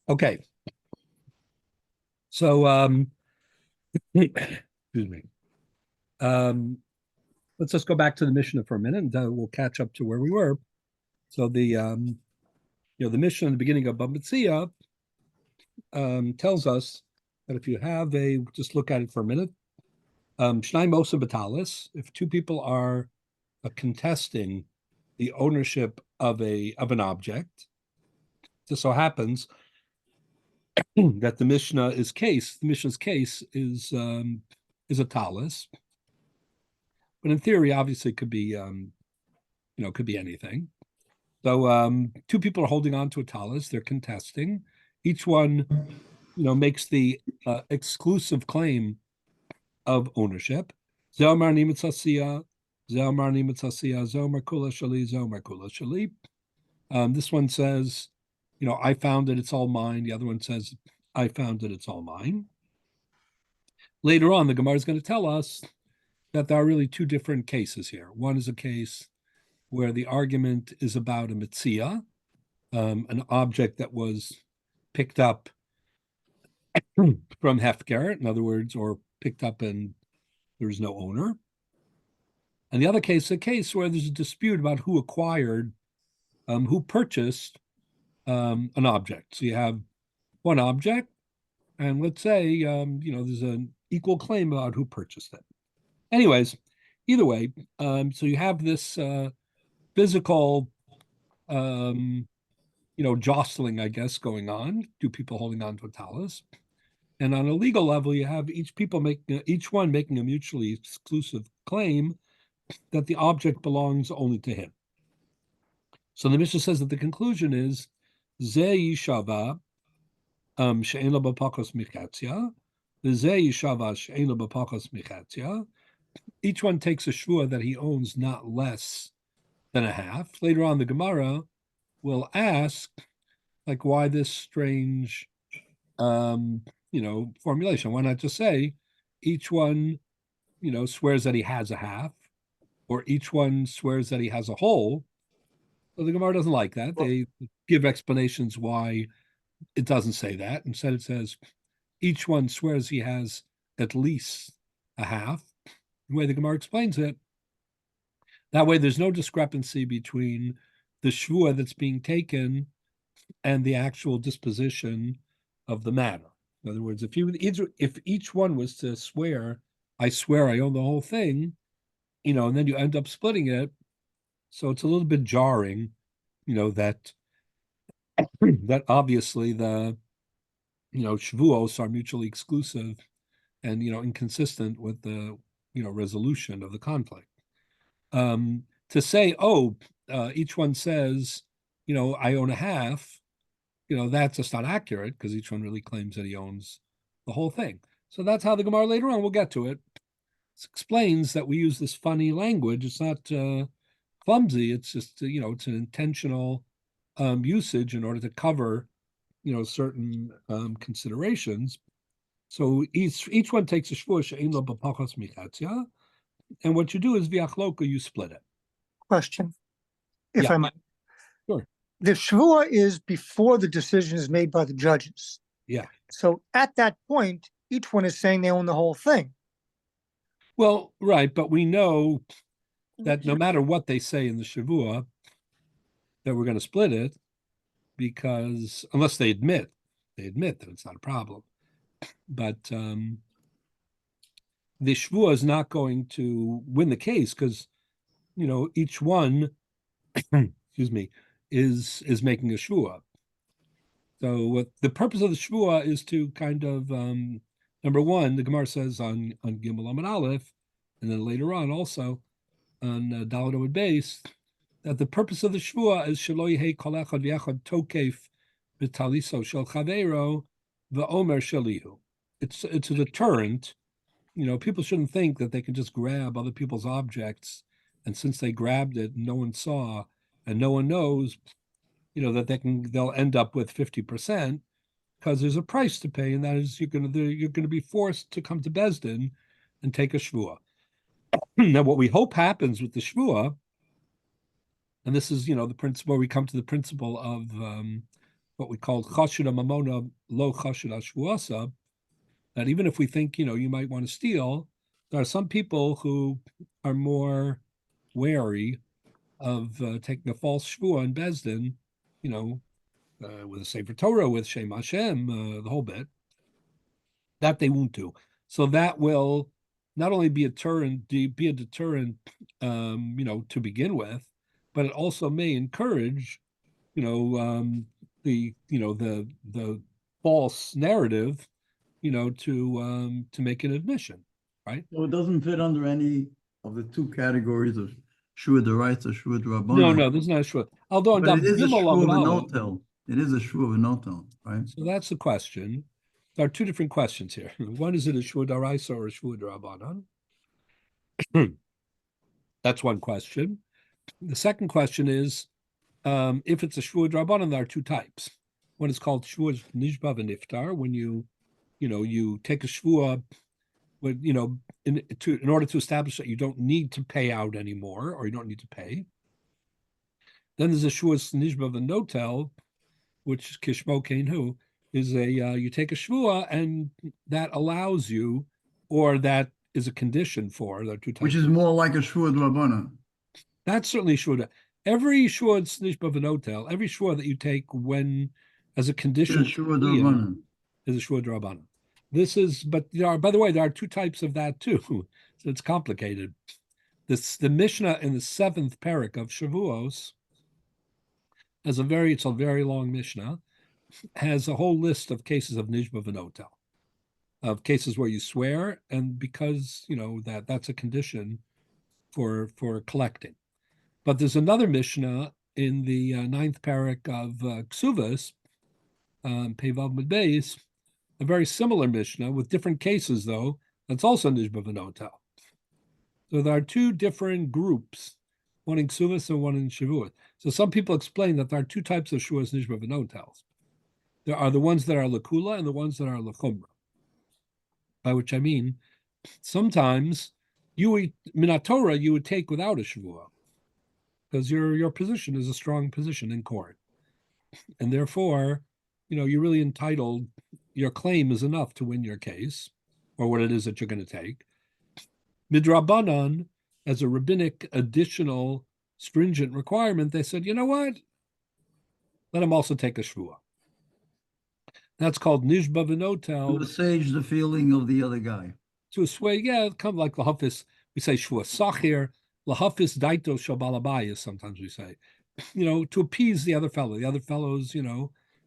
Okay. So, excuse me. Um, let's just go back to the Mishnah for a minute, and we'll catch up to where we were. So the Mishnah in the beginning of Bava Metzia tells us that if you have just look at it for a minute, Shnai Mosa Batalis, if two people are contesting the ownership of an object, just so happens that the Mishnah's case is a talis, but in theory, obviously, it could be could be anything. So two people are holding on to a talis; they're contesting. Each one, makes the exclusive claim of ownership. Zomar nimitzasia, zomar nimitzasia, zomar kula shali, zomar kula shali. This one says, I found it; it's all mine. The other one says, I found it; it's all mine. Later on, the Gemara is going to tell us that there are really two different cases here. One is a case where the argument is about a mitzia, an object that was picked up from Hefker, in other words, or picked up and there is no owner. And the other case is a case where there's a dispute about who acquired, who purchased an object. So you have one object, and let's say, there's an equal claim about who purchased it. Anyways, either way, so you have this physical, jostling, I guess, going on. Two people holding on to a talus, and on a legal level, you have each one making a mutually exclusive claim that the object belongs only to him. So the Mishnah says that the conclusion is Ze Yishava she'en lo b'pakos michatzia, Ze Yishava she'en lo b'pakos michatzia. Each one takes a shvua that he owns not less than a half. Later on, the Gemara will ask, like, why this strange, formulation? Why not just say each one, swears that he has a half, or each one swears that he has a whole? So the Gemara doesn't like that. They give explanations why it doesn't say that. Instead, it says each one swears he has at least a half. The way the Gemara explains it, that way there's no discrepancy between the shvua that's being taken and the actual disposition of the matter. In other words, if each one was to swear, I swear I own the whole thing, and then you end up splitting it, so it's a little bit jarring, that obviously the shvuos are mutually exclusive and inconsistent with the resolution of the conflict. To say, each one says, I own a half, that's just not accurate because each one really claims that he owns the whole thing. So that's how the Gemara later on, we'll get to it, explains that we use this funny language. It's not clumsy. It's just, it's an intentional usage in order to cover, certain considerations. So each one takes a shvur she'ein lo b'pachos michatzia, and what you do is v'achloka, you split it. Question, if I might. Sure. The shvua is before the decision is made by the judges. Yeah. So at that point, each one is saying they own the whole thing. Well, right, but we know that no matter what they say in the shavua, that we're going to split it, because unless they admit that it's not a problem. But the shvua is not going to win the case because each one, excuse me, is making a shvua. So what the purpose of the shvua is to kind of number one, the Gemara says on Gimel Amud Aleph, and then later on also on Daled Amud Beis, that the purpose of the shvua is shelo yehei kol echad v'echad tokef b'taliso shel chaveiro v'omer shalihu. It's a deterrent. People shouldn't think that they can just grab other people's objects, and since they grabbed it, no one saw, and no one knows, that they'll end up with 50%, because there's a price to pay, and that is you're going to be forced to come to Bezdin and take a shvua. Now, what we hope happens with the shvua, and this is the principle, we come to the principle of what we call chashud mamona lo chashud shvuasa, that even if we think, you might want to steal, there are some people who are more wary of taking a false shvua in Bezdin, with a Sefer Torah, with Shem Hashem, the whole bit, that they won't do. So that will not only be a deterrent, to begin with, but it also may encourage, the false narrative, to make an admission, right? So it doesn't fit under any of the two categories of shua deraisa, shua No, derabbanan. this is not sure. Although But it is a shua of a Gimel, notel. It is a shua of a notel, right? so that's the question. There are two different questions here. One, is it a shua deraisa or a shua derabbanan? That's one question. The second question is, if it's a shua derabbanan, there are two types. One is called shua nishba v'niftar, when you take a shua, in order to establish that you don't need to pay out anymore, or you don't need to pay. Then there's a shua nishba v'notel, which kishmo keinhu, is you take a shvua and that allows you, or that is a condition for, there are two types. Which is more like a shua derabbanan. That's certainly shvua. Every shvua nishba v'notel, every shvua that you take when as a condition It's a shua derabbanan. is a shvua derabbanan. This is, but by the way, there are two types of that too, so it's complicated. The Mishnah in the 7th parak of Shavuos it's a very long Mishnah, has a whole list of cases of nishba v'notel, of cases where you swear, and because that's a condition for collecting. But there's another Mishnah in the 9th parak of Ksuvas, Pevav Medbeis, a very similar Mishnah with different cases, though, that's also nishba v'notel. So there are two different groups, one in Ksuvas and one in Shavuot. So some people explain that there are two types of shuas nishba v'notels. There are the ones that are lakula and the ones that are lachumra. By which I mean, sometimes Torah you would take without a shavua, because your position is a strong position in court, and therefore, you're really entitled. Your claim is enough to win your case, or what it is that you're going to take. Midrabanan, as a rabbinic additional stringent requirement, they said, you know what? Let him also take a shvua. That's called nishba v'notel. To assuage the feeling of the other guy. To assuage, kind of like lahafis. We say shvua sachir, lahafis daito shabalabayis. Sometimes we say, to appease the other fellow. The other fellow's,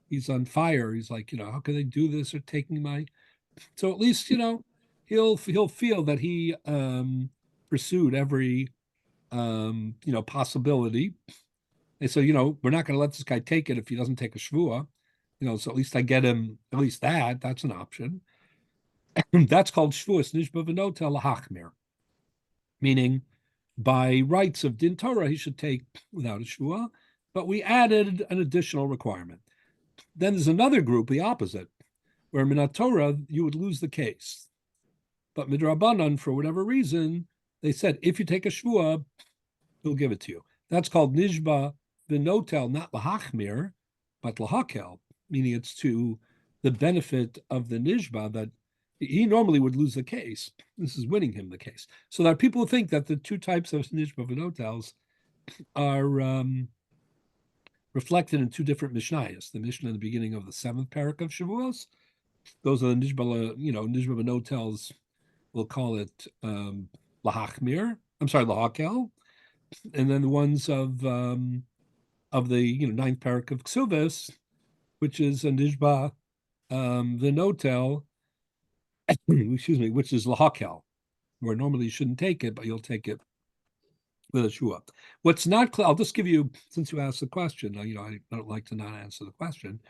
he's on fire. He's like, how can they do this or taking my? So at least, he'll feel that he pursued every possibility. And so, we're not going to let this guy take it if he doesn't take a shvua. So at least I get him, at least that's an option. That's called shvuas nishba v'notel lahachmir, meaning by rights of din Torah, he should take without a shvua, but we added an additional requirement. Then there's another group, the opposite, where minat Torah, you would lose the case. But midrabanan, for whatever reason, they said, if you take a shvua, he'll give it to you. That's called nishba v'notel, not lahachmir, but lahakel, meaning it's to the benefit of the nishba, that he normally would lose the case. This is winning him the case. So there are people who think that the two types of nishba v'notels are reflected in two different mishnayos. The mishnah in the beginning of the 7th parak of Shavuos, those are the nishba v'notels. We'll call it lahachmir. I'm sorry, lahakel, and then the ones of the 9th parak of Ksuvas, which is a nishba v'notel, excuse me, which is lahakel, where normally you shouldn't take it, but you'll take it with a shua. What's not clear, I'll just give you, since you asked the question, I don't like to not answer the question.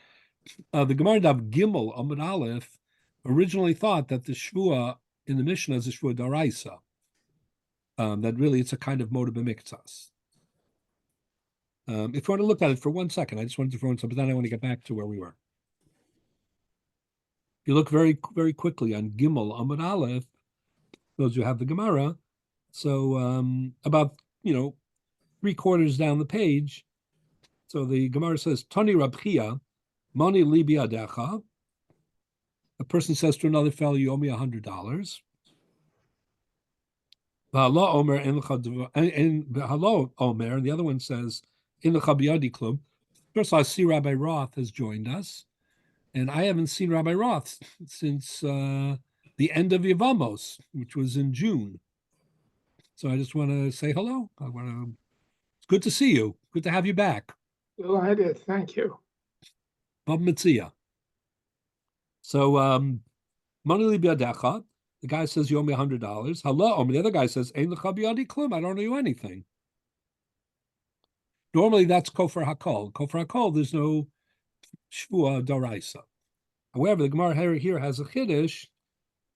The Gemara Daf Gimel Amud Aleph originally thought that the shvua in the Mishnah is a shvua daraisa, that really it's a kind of moda b'miktzas. If you want to look at it for 1 second, I just wanted to throw in something, but then I want to get back to where we were. You look very, very quickly on Gimel Amud Aleph, those who have the Gemara. So about 3/4 down the page, so the Gemara says, Tani Rabchia, Moni libi adecha. A person says to another fellow, you owe me $100. Hello, Omer, and hello, Omer, and the other one says, in the Chabiyadi Club. First, I see Rabbi Roth has joined us, and I haven't seen Rabbi Roth since the end of Yevamos, which was in June. So I just want to say hello. It's good to see you. Good to have you back. Delighted, thank you. Bab Mitzia. So, Mani Biadecha, the guy says, you owe me $100. Hello. The other guy says, Ein lecha biyadi klum, I don't owe you anything. Normally, that's Kofar Hakol. Kofar Hakol, there's no Shvua Daraisa. However, the Gemara here has a Chiddush.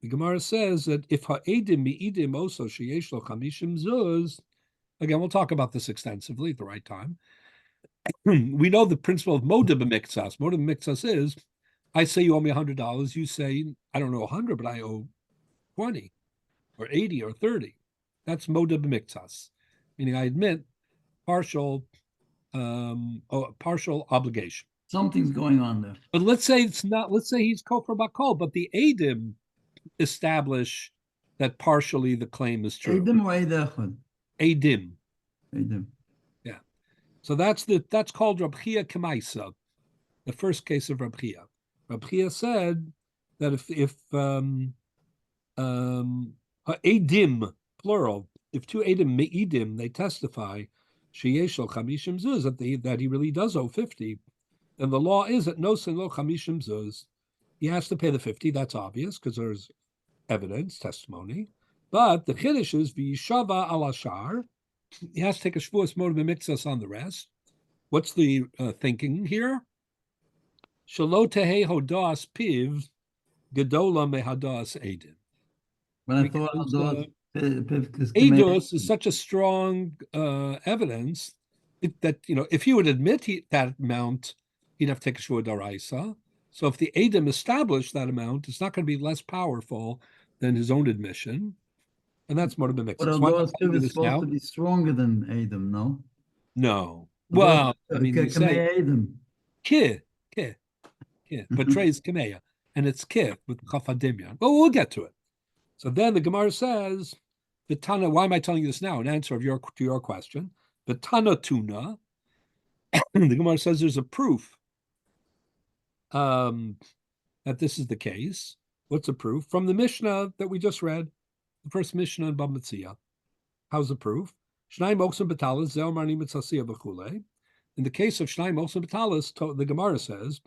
The Gemara says that if ha'edim mi'idim also sheyesh lo chamishim zuz, again, we'll talk about this extensively at the right time. We know the principle of moda b'miktsas. Moda b'miktsas is, I say you owe me $100. You say, I don't know 100, but I owe 20 or 80 or 30. That's moda b'miktsas, meaning I admit partial obligation. Something's going on there. But let's say it's not, let's say he's kofar bakol, but the edim establish that partially the claim is true. Edim or Eidechad? Edim. Edim. Yeah. So that's called Rab Chia Kemaisa, the first case of Rab Chia. Rab Chia said that if edim, plural, if two edim me'idim, they testify sheyeshel chamishim zuz, that he really does owe 50, then the law is that no sin lo chamishim zuz. He has to pay the 50. That's obvious because there's evidence, testimony. But the chiddush is v'yishava al ashar. He has to take a shvuas moed b'miktsas on the rest. What's the thinking here? Shelo tehei hodas piv gedola mehadas edim. But I thought Eidos is such a strong evidence that, if he would admit that amount, he'd have to take a shvua daraisa. So if the Edom established that amount, it's not going to be less powerful than his own admission. And that's more of a mix. But Adoras Piv is supposed to be stronger than Edom, no? No. Well, I mean, you say Edom. Ki. Portrays Kameya. And it's Ki with Chafadimyan. Well, we'll get to it. So then the Gemara says, the Tana, why am I telling you this now? In answer to your question. The Tana Tuna, the Gemara says there's a proof that this is the case. What's the proof? From the Mishnah that we just read, the first Mishnah in Bab Metzia. How's the proof? Shnai Moksim Batalas, Zel Marni Mitzasiya B'chule. In the case of Shnai Moksim Batalas, the Gemara says,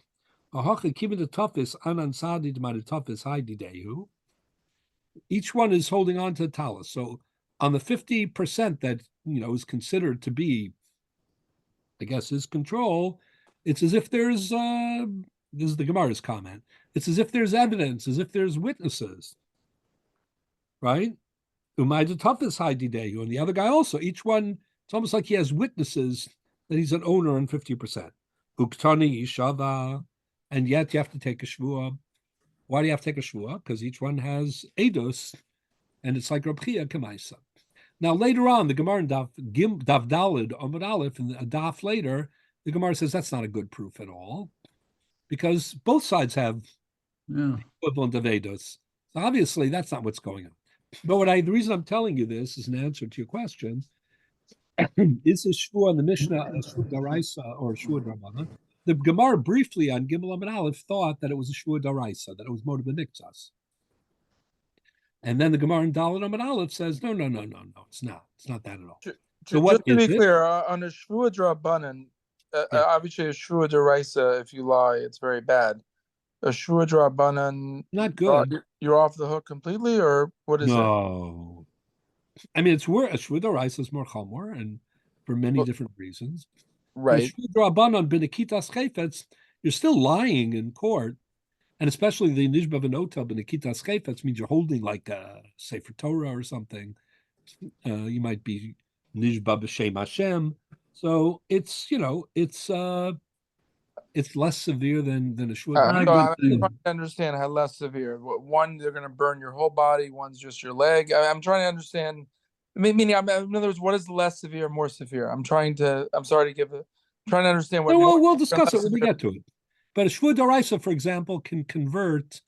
Ahachi Kivin the Tafis Anan Sadi Dmad Tafis Haidi Dehu. Each one is holding on to the talis. So on the 50% that is considered to be, I guess, his control, it's as if there's this is the Gemara's comment. It's as if there's evidence, as if there's witnesses, right? Umayda toughest Haidideyu, and the other guy also. Each one, it's almost like he has witnesses that he's an owner on 50%. Uktani Yishava, and yet you have to take a shvua. Why do you have to take a shvua? Because each one has eidos, and it's like Rab Chia Kemaisa. Now later on, the Gemara in Daf Dalid Amud Aleph, and a daf later, the Gemara says that's not a good proof at all, because both sides have equivalent of eidos. So obviously, that's not what's going on. But the reason I'm telling you this is an answer to your question. Is a shvua in the Mishnah a shvua daraisa or a shvua drabana? The Gemara briefly on Gimel Amud Aleph thought that it was a shvua daraisa, that it was moed b'niktsas. And then the Gemara in Daled Amud Aleph says, no, it's not. It's not that at all. So what just to be clear, on a shvua drabanan, obviously a shvua deraisa, if you lie, it's very bad. A shvua drabanan, not good. You're off the hook completely, or what is it? No. I mean, it's where a shvua deraisa is more chamor, and for many different reasons. Right. A shvua drabanan b'nekitas chayfetz, you're still lying in court. And especially the Nishba V'Notel B'Nekitas Chayfetz means you're holding like a Sefer Torah or something. You might be Nishba B'Shem Hashem. So it's less severe than a shvua. I'm trying to understand how less severe. One, they're going to burn your whole body. One's just your leg. I'm trying to understand. Meaning, in other words, what is less severe, more severe? I'm sorry to give trying to understand what. We'll discuss it when we get to it. But a shvua d'oraisa, for example, can convert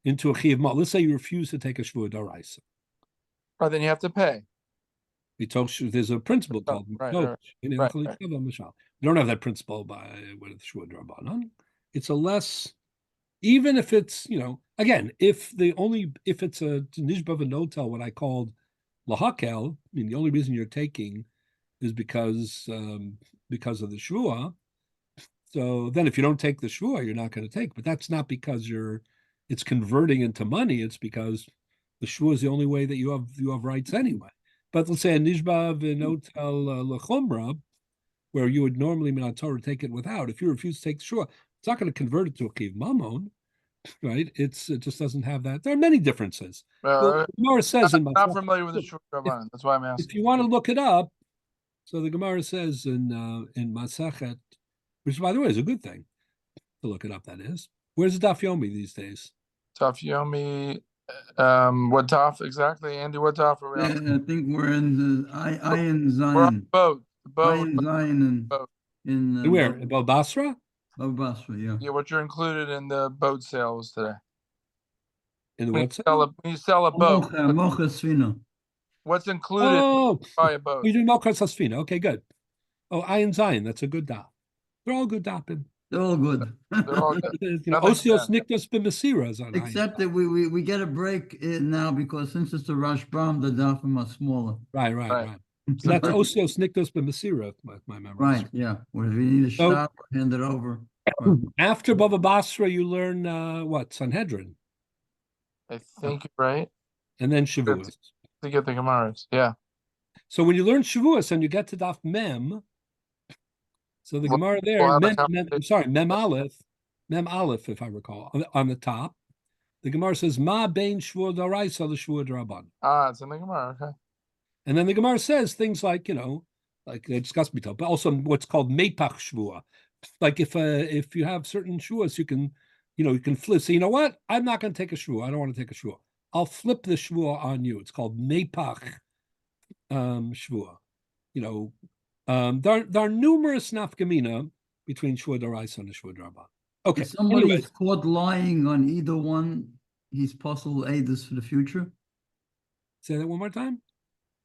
into a chiyuv mal. Let's say you refuse to take a shvua d'oraisa. Right, then you have to pay. There's a principle Oh, called right, no. right, right, right. We don't have that principle by with shvua d'rabanan. It's a less, even if it's, again, if it's a nishba v'notel, what I called lahakel, I mean, the only reason you're taking is because of the shvua. So then if you don't take the shvua, you're not going to take. But that's not because it's converting into money. It's because the shvua is the only way that you have rights anyway. But let's say a nishba v'notel lechomra, where you would normally min Torah take it without. If you refuse to take the shvua, it's not going to convert it to a chiv mamon, right? It just doesn't have that. There are many differences. Well, Gemara says I'm not familiar with the shvua d'rabanan. That's why I'm asking. If you want to look it up, so the Gemara says in Masachet, which by the way is a good thing to look it up. That is, where's Daf Yomi these days? Daf Yomi, what daf exactly, Andy? What daf are we on? I think we're in the Ayin We're on Zion. the boat. The boat. Ayin Zion boat. in Where? About Basra? Basra, yeah. Yeah, what you're included in the boat sales today. In the When what? you sell a boat, Mocha Svina. what's included by a boat? You do Mochas Hasfina. Okay, good. Oh, Ayin Zion. That's a good daf. They're all good dafim. They're all good. They're all good. Osios Nikdos B'Mesira is on Except that we get a break now because since it's the Rashbam, the dafim are smaller. Right. So that's Osios Nikdos B'Mesira, my memory. Right, yeah. Where if you need a shot, hand it over. After Bava Basra, you learn what? Sanhedrin. I think you're right. And then Shavuos. To get the Gemaras, yeah. So when you learn Shavuos and you get to Daf Mem, so the Gemara there, Mem Aleph, if I recall, on the top, the Gemara says, Ma bein Shvuah d'oraisa l'Shvuah d'Rabban. It's in the Gemara, okay. And then the Gemara says things like, like they discussed before, but also what's called Mepach Shvuah. Like if you have certain Shvuahs, you can flip. So you know what? I'm not going to take a Shvuah. I don't want to take a Shvuah. I'll flip the Shvuah on you. It's called Mepach Shvuah. There are numerous nafkamina between Shvuah d'oraisa and Shvuah d'Rabban. Okay. If somebody is caught lying on either one, he's possible aiders for the future. Say that one more time.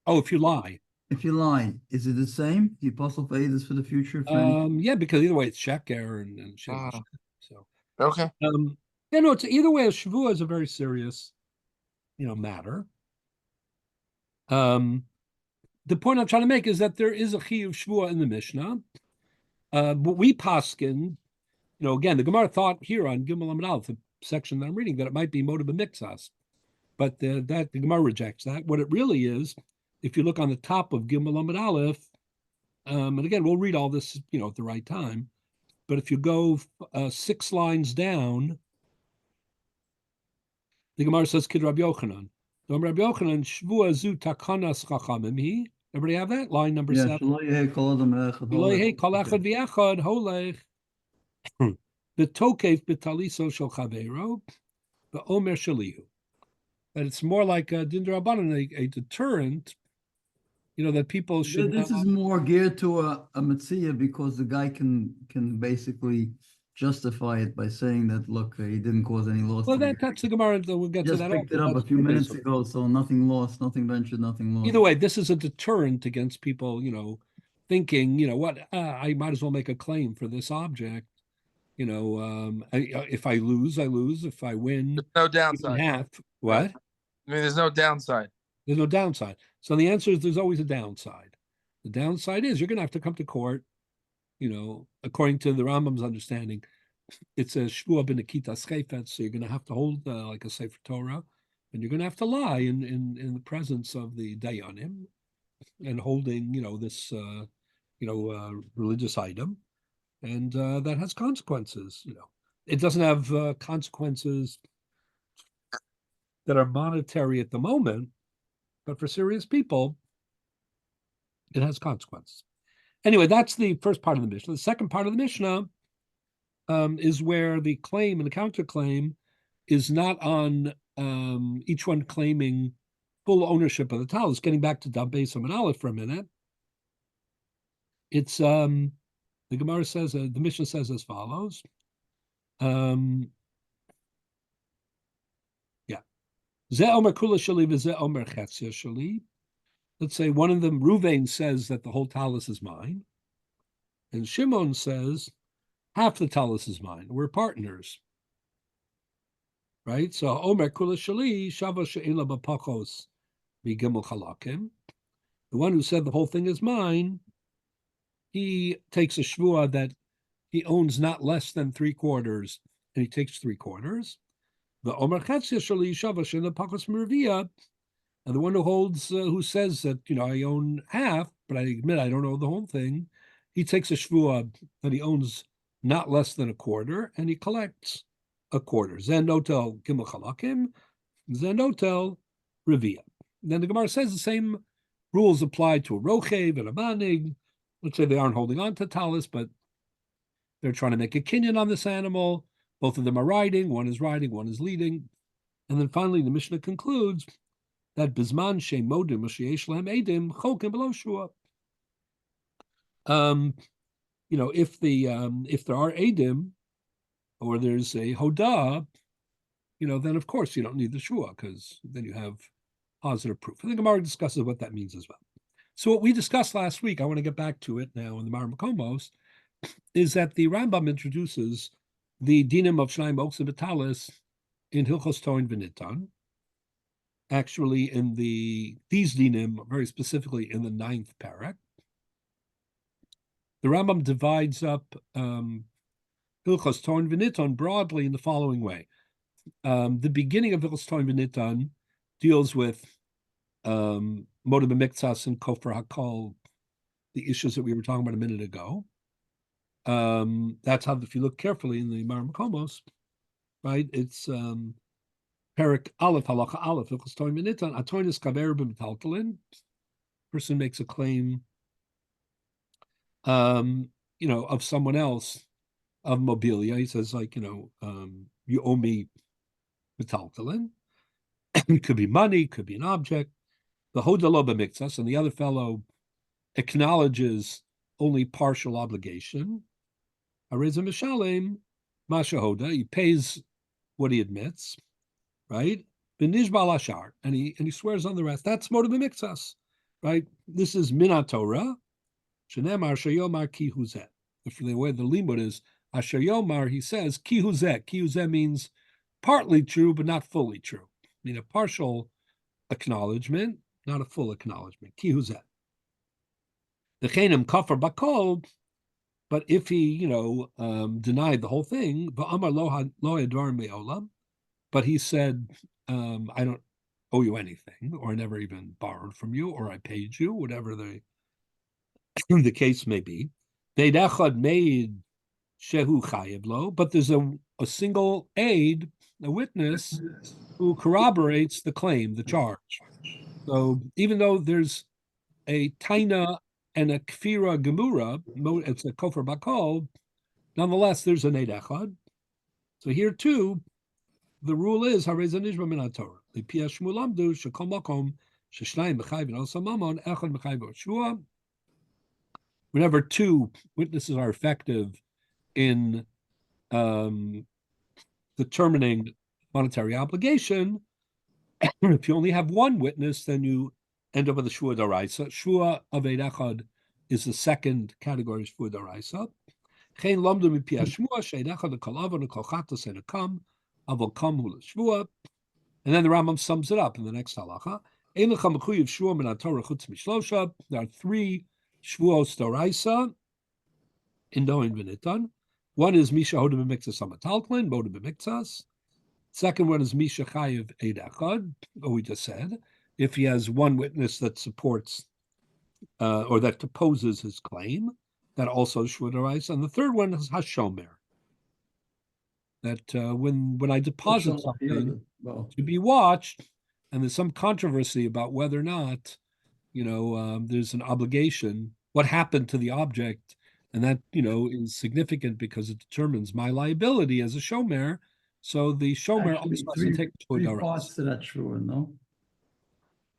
Oh, if you lie. If you lie, is it the same? The apostle for aiders for the future? Yeah, because either way it's sheker and sheker. So okay. It's either way. A shvuah is a very serious, matter. The point I'm trying to make is that there is a chiyuv shvuah in the Mishnah. But we paskin, again, the Gemara thought here on Gimel Amud Aleph, the section that I'm reading, that it might be moda b'miktsas, but the Gemara rejects that. What it really is, if you look on the top of Gimel Amud Aleph, and again, we'll read all this, at the right time. But if you go 6 lines down, the Gemara says, Kid Rabbi Yochanan. Rabbi Yochanan, Shvuah zu takanas chachamim hi. Everybody have that? Line number 7. The tokef betaliso shel chavero, the omer shalihu. That it's more like a dindrabanan, a deterrent, that people should. This is more geared to a metzia because the guy can basically justify it by saying that, look, he didn't cause any loss. Well, that's the Gemara. We'll get to that. Just picked it up a few minutes ago, so nothing lost, nothing ventured, nothing lost. Either way, this is a deterrent against people, thinking, I might as well make a claim for this object. If I lose, I lose. If I win, there's no downside. Half. What? There's no downside. There's no downside. So the answer is there's always a downside. The downside is you're going to have to come to court. According to the Rambam's understanding, it's a shvuah b'nekitas chayfetz, so you're going to have to hold like a Sefer Torah, and you're going to have to lie in the presence of the dayanim, and holding this religious item, and that has consequences. It doesn't have consequences that are monetary at the moment, but for serious people, it has consequences. Anyway, that's the first part of the Mishnah. The second part of the Mishnah is where the claim and the counterclaim is not on each one claiming full ownership of the talus. Getting back to Daf Beis Amud Aleph for a minute, it's the Gemara says, the Mishnah says as follows: Yeah. Ze omer kula shali v'ze omer chetzia shali. Let's say one of them, Ruvain, says that the whole talus is mine, and Shimon says half the talus is mine. We're partners, right? So omer kula shali shava she'ela b'pachos v'gimel chalakim. The one who said the whole thing is mine, he takes a shvua that he owns not less than 3/4, and he takes 3/4. The omer chetzia shali shava she'ela b'pachos mervia. And the one who holds, who says that, I own half, but I admit I don't own the whole thing, he takes a shvua that he owns not less than 1/4, and he collects 1/4. Zen notel gimel chalakim, zen notel revia. Then the Gemara says the same rules apply to a rochev and a manig. Let's say they aren't holding on to talis, but they're trying to make a kinyan on this animal. Both of them are riding, one is leading. And then finally the Mishnah concludes that bisman sheim modim sheyesh lahem edim chokim below shua. If there are edim or there's a hodah, then of course you don't need the shua because then you have positive proof. I think Gemara discusses what that means as well. So what we discussed last week, I want to get back to it now in the Mar Makomos, is that the Rambam introduces the dinim of Shnayim Oksa B'Talis in Hilchos Toin V'Nitan. Actually, in these dinim, very specifically in the 9th parak, the Rambam divides up Hilchos Toin V'Nitan broadly in the following way. The beginning of Hilchos Toin V'Nitan deals with Moed B'Miktzas and Kofar Hakol, the issues that we were talking about a minute ago. That's how, if you look carefully in the Mar Makomos, right, it's Perik Aleph, Halacha Aleph, Hilchos Toin V'Nitan, Atoinus Kaver B'Metaltalin. Person makes a claim, of someone else, of mobilia. He says, you owe me Metaltalin. It could be money, could be an object. The Hodalo B'Miktzas, and the other fellow acknowledges only partial obligation. Areza Mishalem, Masha Hoda, he pays what he admits. Right? Benishbal Ashar, and he swears on the rest. That's Moed B'Miktzas, right? This is Minat Torah. Shenemar Asher Yomar Ki Huzeh. The way the limud is, Asher Yomar, he says, Ki Huzeh. Ki Huzeh means partly true, but not fully true. I mean, a partial acknowledgement, not a full acknowledgement. Ki Huzeh. The Chenim Kafar Bakol, but if he, denied the whole thing, V'amar lo Edvar Me'olam, but he said, I don't owe you anything, or I never even borrowed from you, or I paid you, whatever the case may be. Beid Echad made Shehu Chayev Lo, but there's a single aid, a witness, who corroborates the claim, the charge. So even though there's a Taina and a Kfira Gemura, it's a Kofar Bakol, nonetheless, there's an Eid Echad. So here too, the rule is Hareza Nishma Min HaTorah. The Pia Shmulamdu Shekol Makom Sheshnayim B'Chayv and Osa Mamon Echad B'Chayv Shua. Whenever two witnesses are effective in determining monetary obligation, if you only have one witness, then you end up with a Shua Daraisa. Shua of Eid Echad is the second category of Shua Daraisa. Chein Lamdu M'Pia Shmua She'Eid Echad L'Kol and L'Kol Chatas and Akam. And then the Rambam sums it up in the next halacha. There are 3 shvuos doraisa in Doin V'Nitan. One is Misha Hoda B'Miktzas Amatalklin, Moed B'Miktzas. Second one is Misha Chayev Eid Echad, what we just said. If he has one witness that supports or that opposes his claim, that also is shvuah doraisa. And the third one is Hashomer. That when I deposit something to be watched, and there's some controversy about whether or not, there's an obligation, what happened to the object, and that, is significant because it determines my liability as a shomer. So the shomer also has to take three parts to that shvua, no?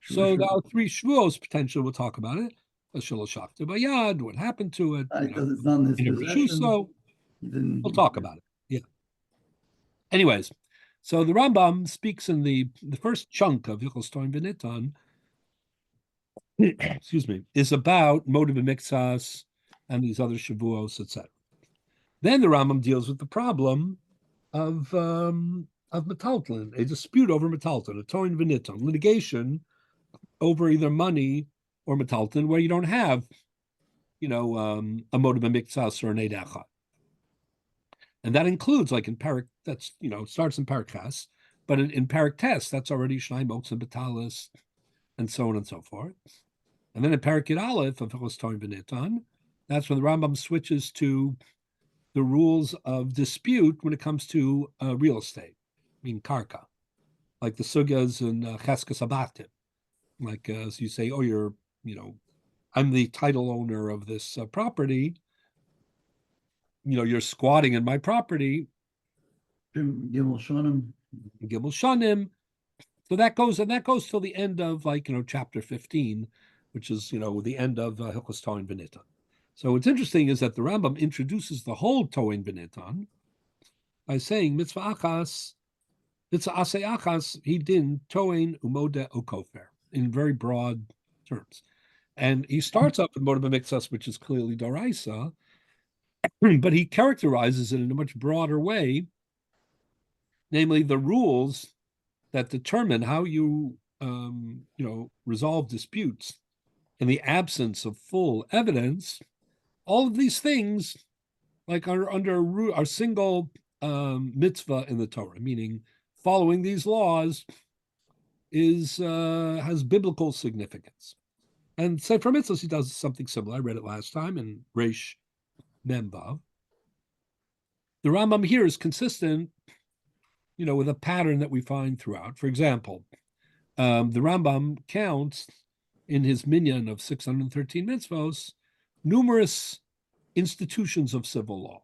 So there are 3 shvuos potentially. We'll talk about it. What happened to it? Because it's not in his possession. So we'll talk about it. Yeah. Anyways, so the Rambam speaks in the first chunk of Hilchos Toim V'Nitan, excuse me, is about motive mixas and these other shavuos, etc. Then the Rambam deals with the problem of metalton, a dispute over metalton, a Toim V'Nitan, litigation over either money or metalton, where you don't have, a motive mixas or an eid. And that includes, like in Parak, that's, starts in Parak, but in Parak Tes, that's already Shnai Moks and Betalis, and so on and so forth. And then in Parak Yud Aleph of Hilchos Toim V'Nitan, that's when the Rambam switches to the rules of dispute when it comes to real estate, I mean karka, like the sugyas and cheskes abatim. Like as you say, I'm the title owner of this property. You're squatting in my property. Gimel Shonim. Gimel Shanim. So that goes till the end of chapter 15, which is the end of Hilchos Toim V'Nitan. So what's interesting is that the Rambam introduces the whole Toim V'Nitan by saying mitzvah asay achas he din toin umoda ukofer in very broad terms, and he starts off with moda b'mixas, which is clearly doraisa, but he characterizes it in a much broader way, namely the rules that determine how you resolve disputes in the absence of full evidence. All of these things are under our single mitzvah in the Torah, meaning following these laws has biblical significance. And Sefer Mitzvos, he does something similar. I read it last time in Reish Mem Vav. The Rambam here is consistent, with a pattern that we find throughout. For example, the Rambam counts in his minyan of 613 mitzvos numerous institutions of civil law.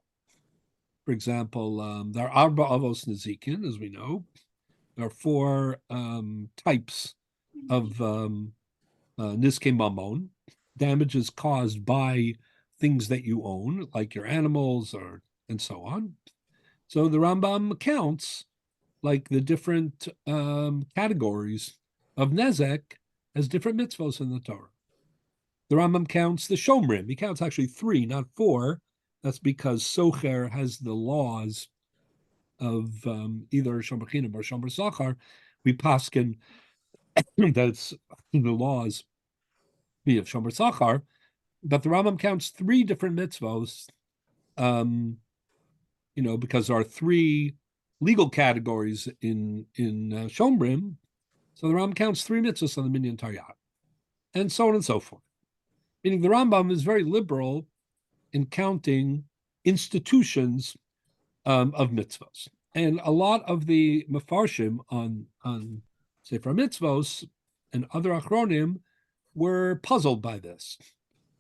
For example, there are Arba Avos Nezikin, as we know. There are 4 types of Niske Mamon, damages caused by things that you own, like your animals and so on. So the Rambam counts the different categories of Nezek as different mitzvos in the Torah. The Rambam counts the Shomrim. He counts actually 3, not 4. That's because Socher has the laws of either Shomer Chinam or Shomer Zachar. We paskin that's the laws of Shomer Zachar, but the Rambam counts 3 different mitzvos, because there are 3 legal categories in Shomrim. So the Rambam counts 3 mitzvos on the Minyan Taryag, and so on and so forth. Meaning the Rambam is very liberal in counting institutions of mitzvos. And a lot of the mefarshim on Sefer Mitzvos and other achronim were puzzled by this.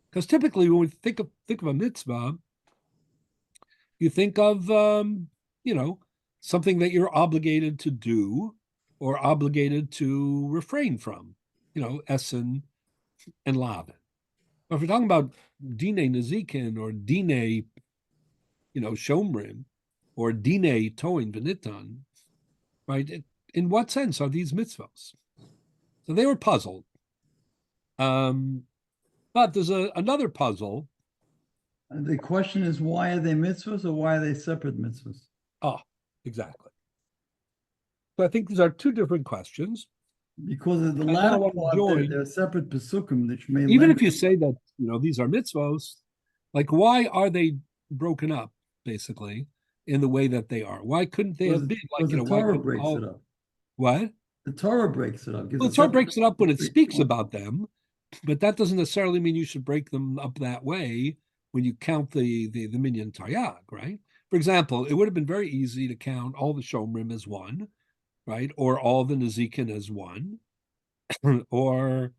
Because typically when we think of a mitzvah, you think of, something that you're obligated to do or obligated to refrain from, Essen and Lavin. But if we're talking about Dine Nezikin or Dine, Shomrim, or Dine Toin V'Nitan, right? In what sense are these mitzvahs? So they were puzzled. But there's another puzzle. The question is, why are they mitzvahs or why are they separate mitzvahs? Oh, exactly. So I think these are 2 different questions. Because of the And latter now I'm part, joined- they're separate pesukim, which may Even lend- if you say that, these are mitzvos, why are they broken up, basically, in the way that they are? Why couldn't they have been because the why Torah couldn't breaks all- it up. What? The Torah breaks it up. gives Well, a the Torah separate- breaks it up when it speaks about them, but that doesn't necessarily mean you should break them up that way when you count the Minyan Taryag, right? For example, it would have been very easy to count all the Shomrim as 1, right? Or all the Nezikin as 1, or,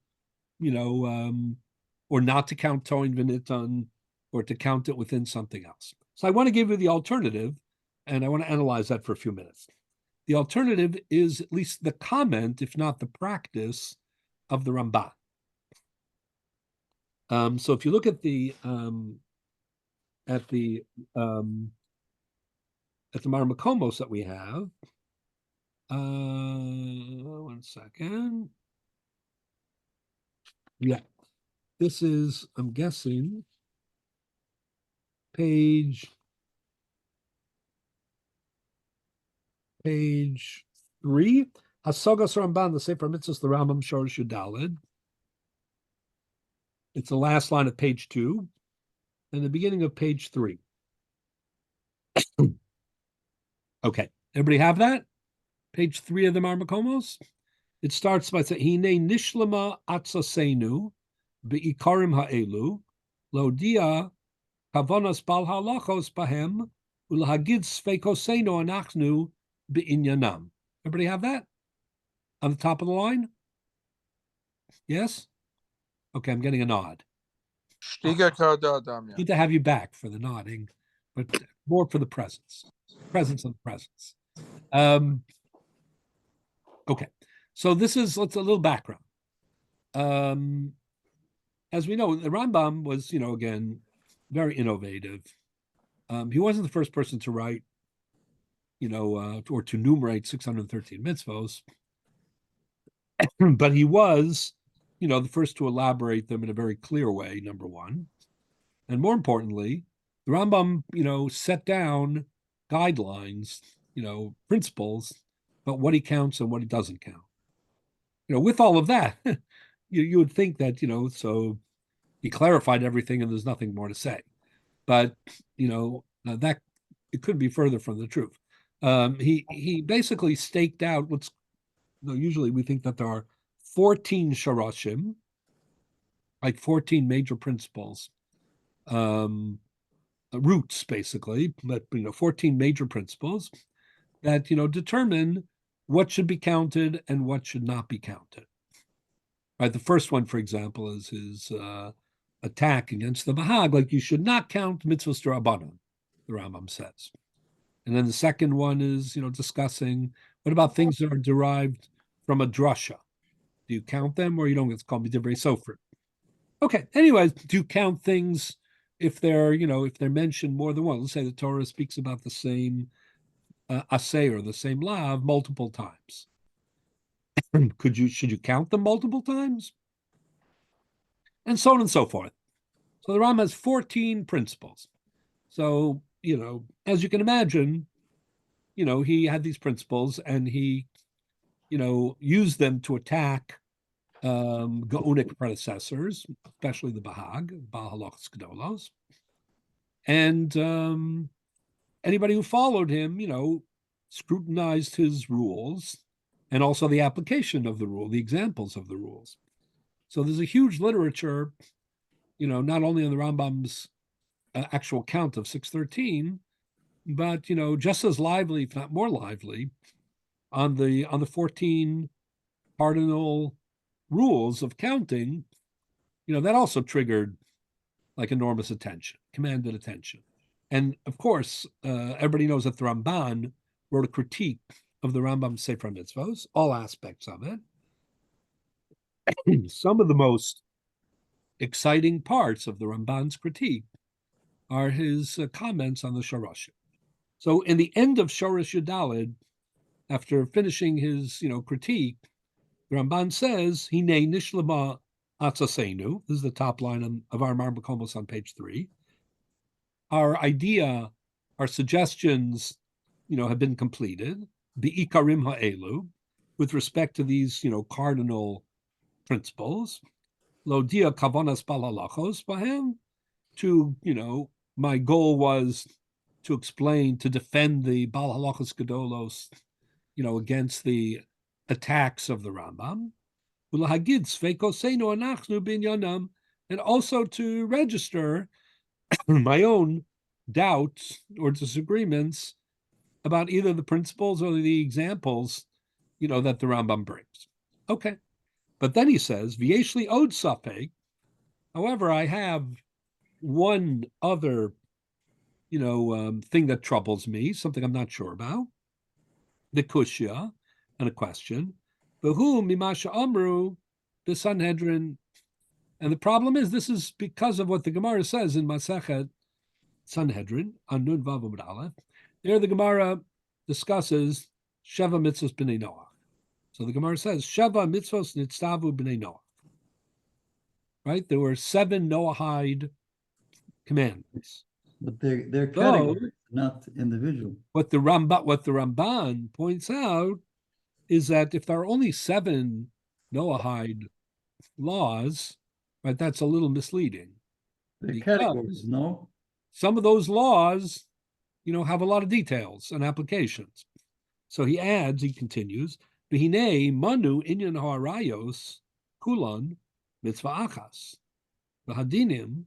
or not to count Toin V'Nitan, or to count it within something else. So I want to give you the alternative, and I want to analyze that for a few minutes. The alternative is at least the comment, if not the practice, of the Ramban. So if you look at the at the Marmakomos that we have. One second. Yeah, this is, I'm guessing, page 3. Hasogas Ramban, the Sefer Mitzvahs, the Rambam Shorish Yudalid. It's the last line of page 2 and the beginning of page 3. Okay, everybody have that? Page 3 of the Marmakomos. It starts by saying, Hine nishlama atzasenu be'ikarim ha'elu lodia kavonas bal halachos bahem ulahagid sveikosenu anachnu be'inyanam. Everybody have that? On the top of the line? Yes? Okay, I'm getting a nod. Shtiga Kada Adam, yeah. Good to have you back for the nodding, but more for the presence. Presence of the presence. Okay, so this is, let's a little background. As we know, the Rambam was, again, very innovative. He wasn't the first person to write, or to enumerate 613 mitzvos, but he was, the first to elaborate them in a very clear way, number one. And more importantly, the Rambam, set down guidelines, principles about what he counts and what he doesn't count. With all of that, you would think that, so he clarified everything and there's nothing more to say. But, that it couldn't be further from the truth. He basically staked out what's, usually we think that there are 14 sharashim, like 14 major principles, roots basically, but 14 major principles that determine what should be counted and what should not be counted. Right. The first one, for example, is his attack against the Bahag, like you should not count mitzvahs d'Rabbanan, the Rambam says. And then the second one is discussing what about things that are derived from a drasha. Do you count them or you don't? It's called Midivrei Sofer. Okay. Anyways, do you count things if they're, if they're mentioned more than once? Let's say the Torah speaks about the same asay or the same lav multiple times. Should you count them multiple times? And so on and so forth. So the Ram has 14 principles. So, as you can imagine, he had these principles and he, used them to attack Gaonic predecessors, especially the Bahag, Baal Halachos Gedolos. And anybody who followed him, scrutinized his rules and also the application of the rule, the examples of the rules. So there's a huge literature, not only on the Rambam's actual count of 613, but just as lively, if not more lively, on the 14 cardinal rules of counting. That also triggered like enormous attention, commanded attention. And of course, everybody knows that the Ramban wrote a critique of the Rambam Sefer Mitzvos, all aspects of it. Some of the most exciting parts of the Ramban's critique are his comments on the Shorashim. So in the end of Shorish Yudalid, after finishing his critique, the Ramban says, Hine nishlama atzasenu. This is the top line of our Marmakomos on page 3. Our idea, our suggestions, have been completed. The ikarim ha'elu, with respect to these, cardinal principles. Lo dia kavanas balalachos bahem. To, my goal was to explain, to defend the Baal Halachos Gedolos, against the attacks of the Rambam. Ulahagid sveikosenu anachnu binyanam, and also to register my own doubts or disagreements about either the principles or the examples, that the Rambam brings. Okay. But then he says, V'yeshli od safek. However, I have one other, thing that troubles me, something I'm not sure about. The kushya, and a question. V'hu mimasha amru, the Sanhedrin. And the problem is, this is because of what the Gemara says in Masechet Sanhedrin, on Nun Vav Amud Aleph, There the Gemara discusses Sheva mitzvos b'nei Noach. So the Gemara says, Sheva mitzvos nitztavu b'nei Noach. Right? There were 7 Noahide commandments. But they're categories, not individual. What the Ramban points out is that if there are only 7 Noahide laws, right, that's a little misleading. They're Because categories, no? some of those laws, have a lot of details and applications. So he continues, V'hinei manu inyan ha'arayos kulan mitzvah achas. V'hadinim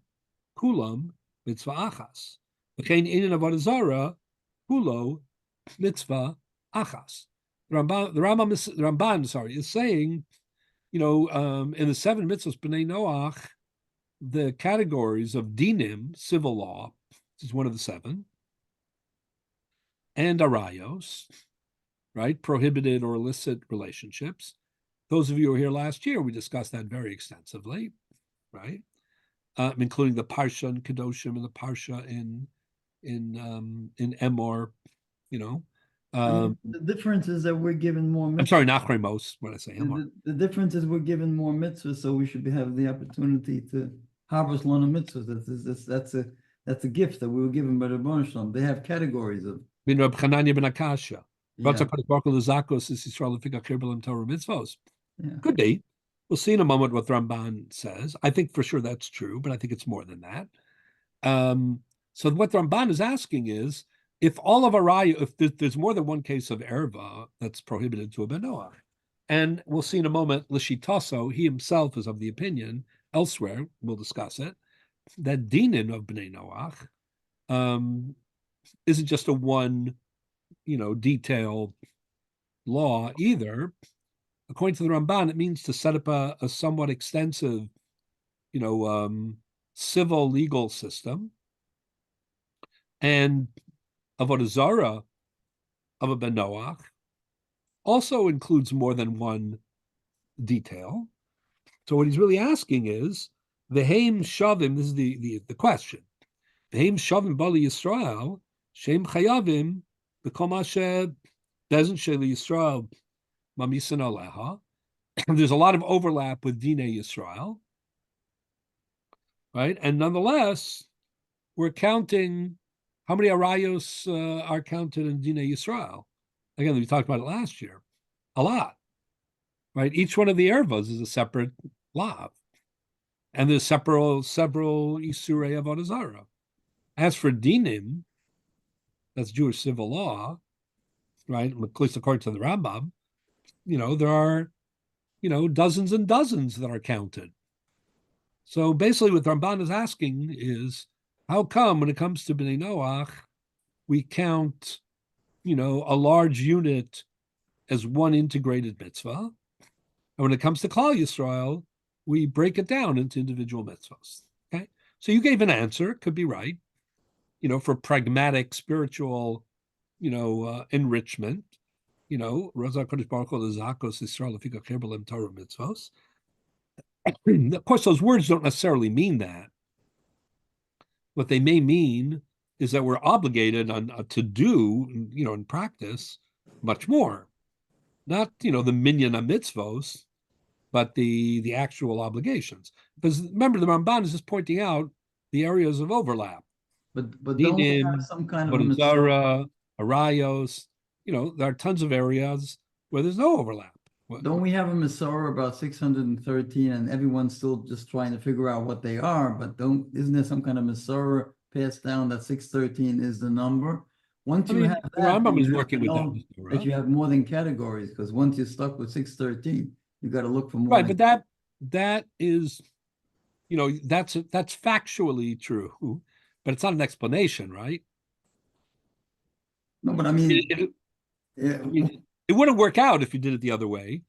kulam mitzvah achas. V'chein inyan avodah zara kulo mitzvah achas. The Ramban is saying, in the 7 mitzvahs b'nei Noach, the categories of dinim, civil law, which is one of the 7, and arayos, right, prohibited or illicit relationships. Those of you who were here last year, we discussed that very extensively, right, including the parsha in Kedoshim and the parsha in Emor, the difference is that we're given more mitzvahs. I'm sorry, Nachremos, what I say. The difference is we're given more mitzvahs, so we should have the opportunity to harvest lona mitzvahs. That's a gift that we were given by the Rebbeinu Shalom. They have categories of. Rab Chananya ben Akasha. Yeah. Could be. We'll see in a moment what the Ramban says. I think for sure that's true, but I think it's more than that. So what the Ramban is asking is, if all of Araya, if there's more than one case of erva that's prohibited to a ben Noach, and we'll see in a moment, L'shitaso, he himself is of the opinion, elsewhere, we'll discuss it, that dinin of bnei Noach isn't just a one, detail law either. According to the Ramban, it means to set up a somewhat extensive, civil legal system. And avodah zara of a ben Noach also includes more than one detail. So what he's really asking is, v'heim shavim, this is the question, v'heim shavim bali Yisrael, shem chayavim, b'kol ma she doesn't sheli Yisrael mamisan aleha. There's a lot of overlap with Dinei Yisrael, right? And nonetheless, we're counting how many arayos are counted in Dinei Yisrael. Again, we talked about it last year. A lot, right? Each one of the ervas is a separate lav. And there's several isurei avodah zara. As for dinim, that's Jewish civil law, right? At least according to the Rambam, there are, dozens and dozens that are counted. So basically what Ramban is asking is, how come when it comes to bnei Noach, we count, a large unit as one integrated mitzvah, and when it comes to Klal Yisrael, we break it down into individual mitzvahs. Okay, so you gave an answer, it could be right, for pragmatic spiritual, enrichment. Of course, those words don't necessarily mean that. What they may mean is that we're obligated to do, in practice, much more. Not, the minyan mitzvos, but the actual obligations. Because remember, the Ramban is just pointing out the areas of overlap. But don't we have some kind of Zara, arayos, there are tons of areas where there's no overlap. Don't we have a Masorah about 613 and everyone's still just trying to figure out what they are, but isn't there some kind of Masorah passed down that 613 is the number? Once you have that, Rambam is working with that you have more than categories, because once you're stuck with 613, you got to look for more. Right, but that is, that's factually true, but it's not an explanation, right? No, but I mean, it wouldn't work out if you did it the other way.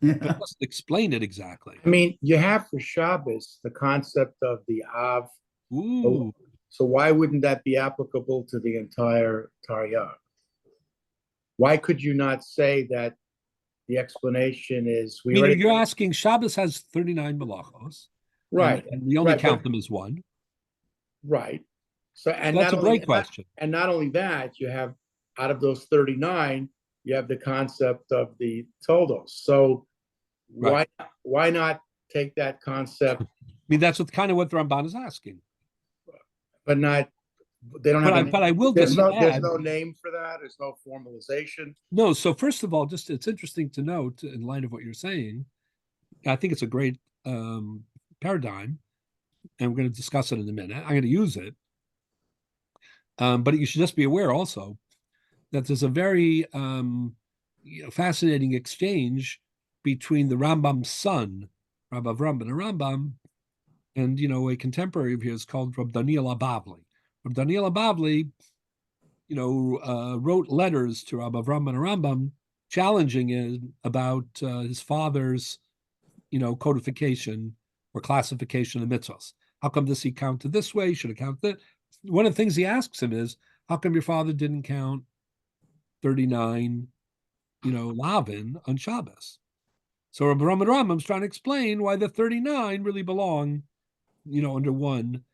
Yeah. But it doesn't explain it exactly. I mean, you have for Shabbos the concept of the Av. Ooh. So why wouldn't that be applicable to the entire Taryag? Why could you not say that the explanation is you're asking Shabbos has 39 malachos, right? And we only count them as one, right? So and that's a great question. And not only that, you have out of those 39, you have the concept of the toldos. So Right. why not take that concept, I mean, that's kind of what the Ramban is asking. but not, they don't But have I, a but I will there's just there's add, no name for that. There's no formalization. no. So first of all, just it's interesting to note in light of what you're saying. I think it's a great paradigm, and we're going to discuss it in a minute. I'm going to use it, but you should just be aware also that there's a very fascinating exchange between the Rambam's son, Rabbi Avram ben Rambam, and a contemporary of his called Rabbi Daniel Abavli. Rabbi Daniel Abavli, wrote letters to Rabbi Avram ben Rambam challenging him about his father's, codification or classification of mitzvahs. How come this he counted this way? Should have counted that? One of the things he asks him is, how come your father didn't count 39, lavin on Shabbos? So Rabbi Rambam Rambam's trying to explain why the 39 really belong, under one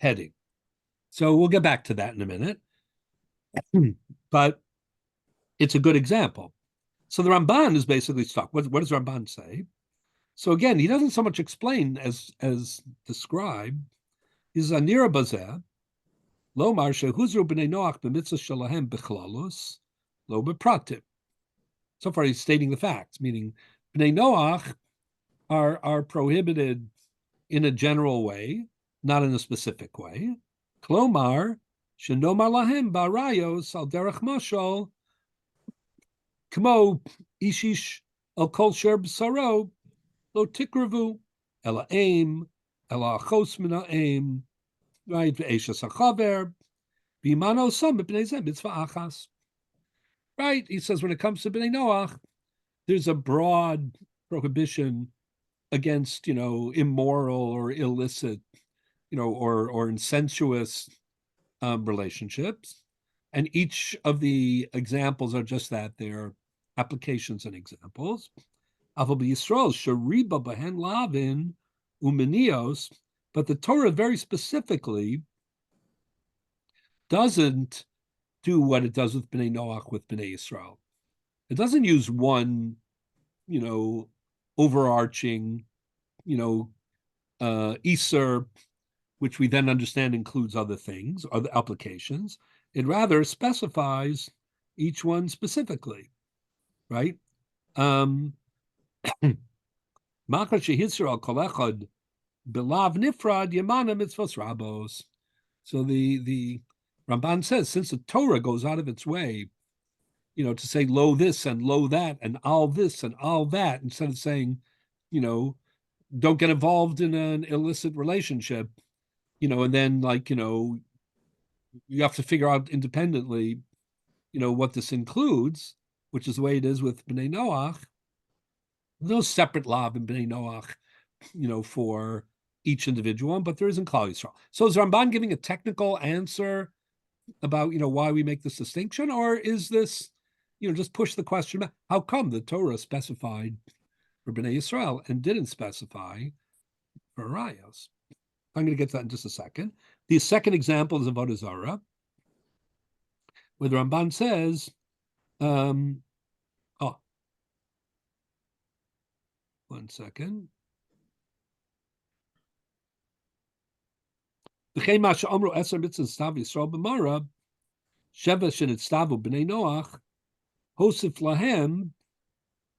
heading. So we'll get back to that in a minute. But it's a good example. So the Ramban is basically stuck. What does Ramban say? So again, he doesn't so much explain as describe. Is Anira Bazeh, Lomar Shehuzru b'nei Noach b'mitzvah shalahem b'chlalos, lo b'pratim. So far, he's stating the facts, meaning b'nei Noach are prohibited in a general way, not in a specific way. Klomar shenomar lahem ba'rayos al derech mashal kmo ishish al kol sher b'saro lo tikravu ela aim ela achos min ha'aim right ve'eshes hachaver b'imano sam b'nei zeh mitzvah achas. Right, he says when it comes to b'nei Noach, there's a broad prohibition against immoral or illicit, or insensuous relationships, and each of the examples are just that. They're applications and examples. But the Torah very specifically doesn't do what it does with Bnei Noach with Bnei Yisrael. It doesn't use one, overarching, Iser, which we then understand includes other things, other applications. It rather specifies each one specifically, right? So the Ramban says, since the Torah goes out of its way, to say lo this and lo that and all this and all that, instead of saying, don't get involved in an illicit relationship, and then you have to figure out independently, what this includes, which is the way it is with Bnei Noach. No separate law in Bnei Noach, for each individual one, but there is in Klal Yisrael. So is Ramban giving a technical answer about, why we make this distinction, or is this, just push the question back? How come the Torah specified for Bnei Yisrael and didn't specify for Arayos? I'm going to get to that in just a second. The second example is Avodah Zarah, where the Ramban says, one second. V'chei ma she'omru eser mitzvahs stav Yisrael b'mara, sheva shenitztavu b'nei Noach, hosif lahem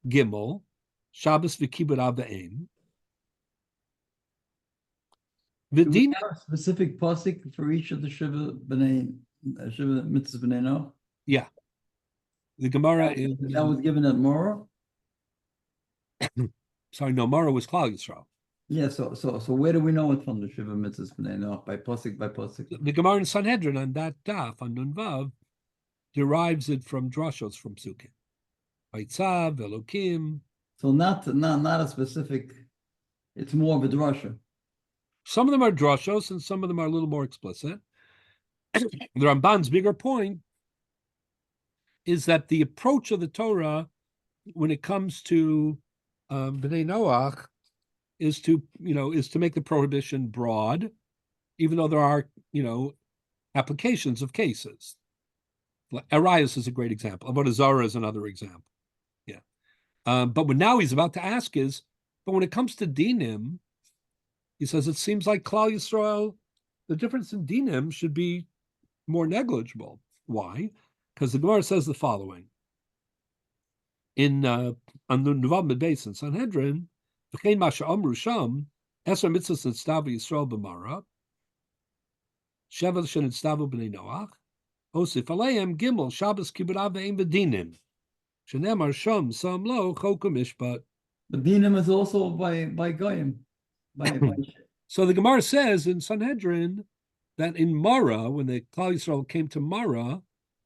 gimel, Shabbos v'kibud av v'eim. Do we have a specific pasuk for each of the Shiva mitzvahs b'nei Noach? Yeah. The Gemara is... That was given at Morah? Sorry, no, Morah was Klal Yisrael. Yeah, so where do we know it from, the Shiva mitzvahs b'nei Noach, by pasuk by pasuk? The Gemara in Sanhedrin on that daf, on Nun Vav, derives it from drashos from Psukim. Vaitzav, Elokim. So not a specific, it's more of a drasha. Some of them are drashos and some of them are a little more explicit. The Ramban's bigger point is that the approach of the Torah when it comes to Bnei Noach is to make the prohibition broad, even though there are, applications of cases. Arias is a great example. Avodah Zarah is another example. Yeah. But what now he's about to ask is, but when it comes to dinim, he says it seems like Klal Yisrael, the difference in dinim should be more negligible. Why? Because the Gemara says the following. On the Nuvad Medbeis in Sanhedrin, V'chein Masha Amru Sham, Eser Mitzvahs Nitztavu Yisrael B'mara, Sheva Shenitztavu B'nei Noach, Osif Aleim Gimel Shabbos Kibbutz Ve'im B'dinim, Shenemar Sham Sam Lo Chokum Mishpat. But dinim is also by Goyim. So the Gemara says in Sanhedrin that in Mara, when the Klal Yisrael came to Mara,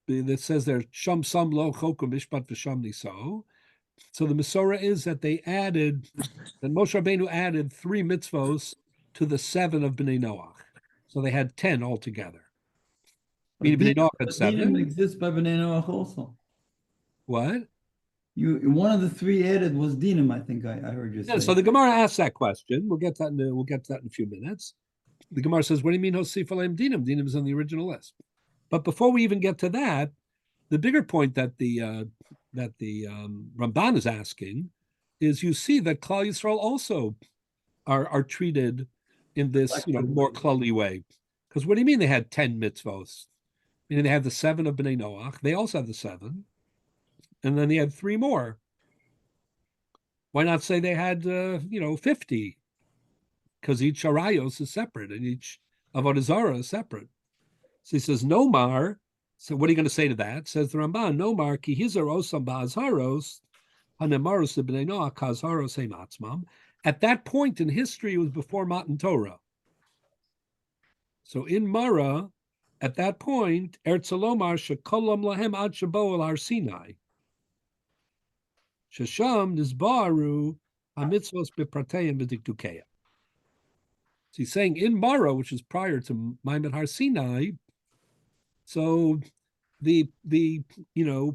that says there Sham Sam Lo Chokum Mishpat V'Sham Niso. So the Masorah is that they added, that Moshe Rabbeinu added 3 mitzvos to the 7 of Bnei Noach. So they had 10 altogether. Meaning Bnei Noach had 7. Dinim exists by Bnei Noach also. What? One of the 3 added was dinim, I think I heard you say. Yeah, so the Gemara asks that question. We'll get to that in a few minutes. The Gemara says, what do you mean Hosif Aleim Dinim? Dinim is on the original list. But before we even get to that, the bigger point that the Ramban is asking is, you see that Klal Yisrael also are treated in this more klali way. Because what do you mean they had 10 mitzvos? Meaning they had the 7 of Bnei Noach. They also had the 7. And then they had 3 more. Why not say they had 50? Because each Arayos is separate and each Avodah Zarah is separate. So he says, Nomar. So what are you going to say to that? Says the Ramban, Nomar ki hizar osam ba'azharos hanemaros b'nei Noach kazharos heimatzmam. At that point in history, it was before Matan Torah. So in Mara, at that point, Ertzalomar shekolam lahem ad shabo al Har Sinai. Shesham nizbaru hamitzvos b'prateim b'dikdukeya. So he's saying in Mara, which is prior to Maimed Har Sinai, so the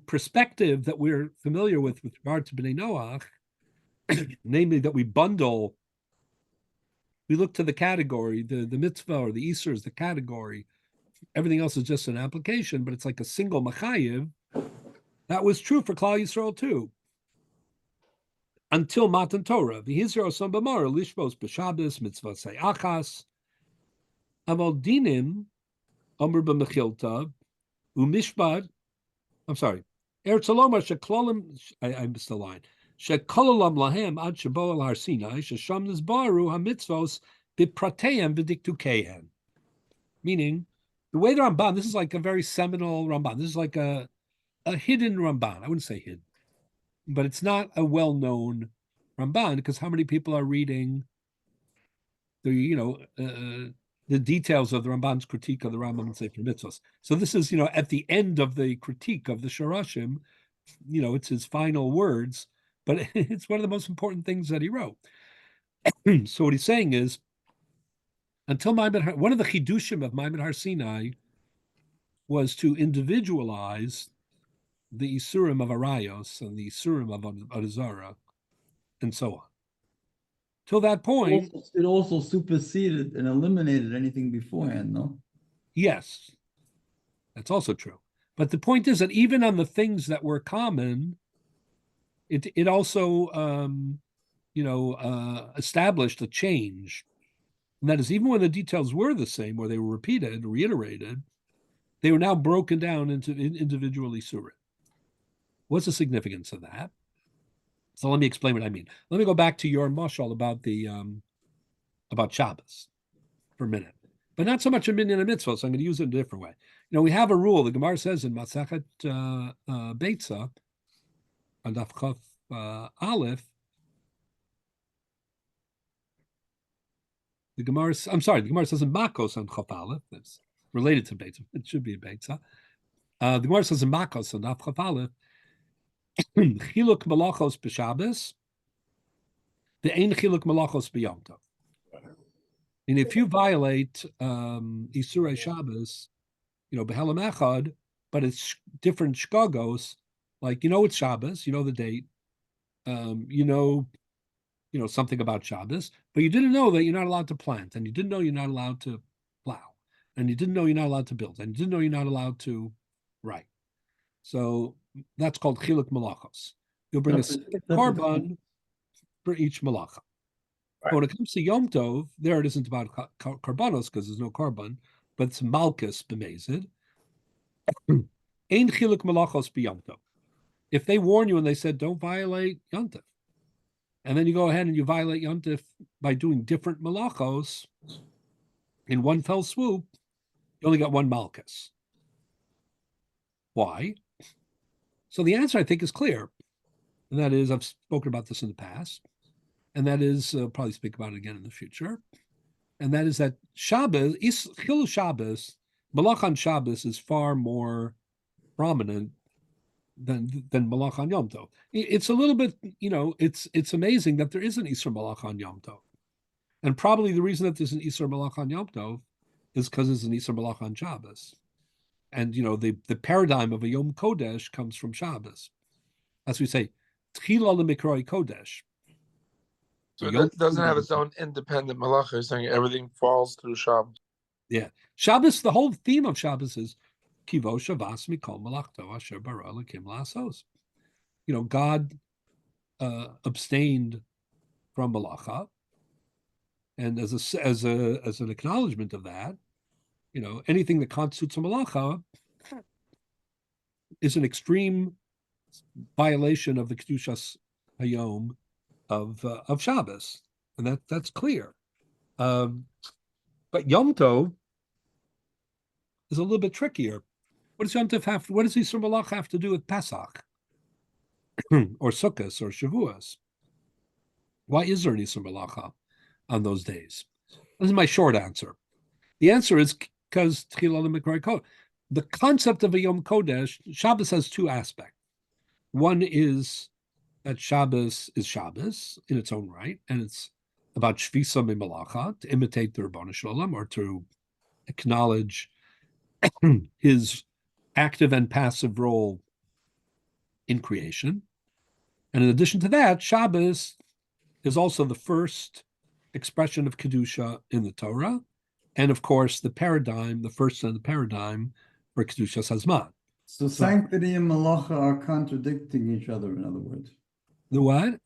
perspective that we're familiar with regard to Bnei Noach, namely that we look to the category, the mitzvah or the Isser is the category, everything else is just an application, but it's like a single machayiv. That was true for Klal Yisrael too, until Matan Torah. V'hizir osam b'mara lishbos b'Shabbos mitzvah sayachas aval dinim amr b'mechilta umishpat. I'm sorry. Ertzalomar sheklolim. I missed the line. Shekololam lahem ad shabo al Har Sinai shesham nizbaru hamitzvos b'prateim v'diktukeihem. Meaning, the way the Ramban, this is like a very seminal Ramban. This is like a hidden Ramban. I wouldn't say hidden, but it's not a well-known Ramban, because how many people are reading the details of the Ramban's critique of the Rambam and Sefer Mitzvos? So this is, at the end of the critique of the Sharashim, it's his final words, but it's one of the most important things that he wrote. So what he's saying is, until one of the chidushim of Maimed Har Sinai was to individualize the Isurim of Arayos and the Isurim of Avodah Zarah, and so on. Till that point, it also superseded and eliminated anything beforehand, no? Yes, that's also true. But the point is that even on the things that were common, it also established a change. And that is, even when the details were the same, or they were repeated, reiterated, they were now broken down into individual Isurim. What's the significance of that? So let me explain what I mean. Let me go back to your mashal about Shabbos for a minute, but not so much a minyan and mitzvah. So I'm going to use it in a different way. We have a rule. The Gemara says in Masachet Beitza, on Daf Chaf Aleph, the Gemara says in Makos on Chaf Aleph, that's related to Beitza. It should be a Beitza. The Gemara says in Makos on Daf Chaf Aleph, Chiluk malachos b'Shabbos, the ein chiluk malachos b'Yom Tov. And if you violate Isurei Shabbos, b'Helam Echad, but it's different shkagos, like it's Shabbos, the date, something about Shabbos, but you didn't know that you're not allowed to plant, and you didn't know you're not allowed to plow, and you didn't know you're not allowed to build, and you didn't know you're not allowed to write. So that's called chiluk malachos. You'll bring a separate korban for each malacha. Right. But when it comes to Yom Tov, there it isn't about korbanos because there's no korban, but it's malchus b'mezid. Ein chiluk malachos b'Yom Tov. If they warn you and they said don't violate Yom Tov, and then you go ahead and you violate Yom Tov by doing different malachos in one fell swoop, you only got one malchus. Why? So the answer, I think, is clear. And that is, I've spoken about this in the past, and that is, probably speak about it again in the future. And that is that Shabbos, Chilul Shabbos, Malach on Shabbos is far more prominent than Malach on Yom Tov. It's a little bit, it's amazing that there is an Isra Malach on Yom Tov. And probably the reason that there's an Isra Malach on Yom Tov is because there's an Isra Malach on Shabbos. And, the paradigm of a Yom Kodesh comes from Shabbos. As we say, Tchila l'mikroi Kodesh. So it doesn't have its own independent malacha. You're saying everything falls through Shabbos. Yeah. Shabbos, the whole theme of Shabbos is Kivo Shavas Mikol Malachto Asher Bara Elokim Lasos. God abstained from malacha. And as an acknowledgement of that, anything that constitutes a malacha is an extreme violation of the Kedushas Hayom of Shabbos, and that's clear. But Yom Tov is a little bit trickier. What does Yom Tov have? What does Yisur Malach have to do with Pesach, or Sukkot, or Shavuos? Why is there an Yisur Malacha on those days? This is my short answer. The answer is because the concept of a Yom Kodesh, Shabbos has two aspects. One is that Shabbos is Shabbos in its own right, and it's about Shvisa Malacha, to imitate the Rabbanu Shalom, or to acknowledge his active and passive role in creation. And in addition to that, Shabbos is also the first expression of Kedusha in the Torah, and of course, the first in the paradigm for Kedushas Hazman. So sanctity and malacha are contradicting each other, in other words. The what?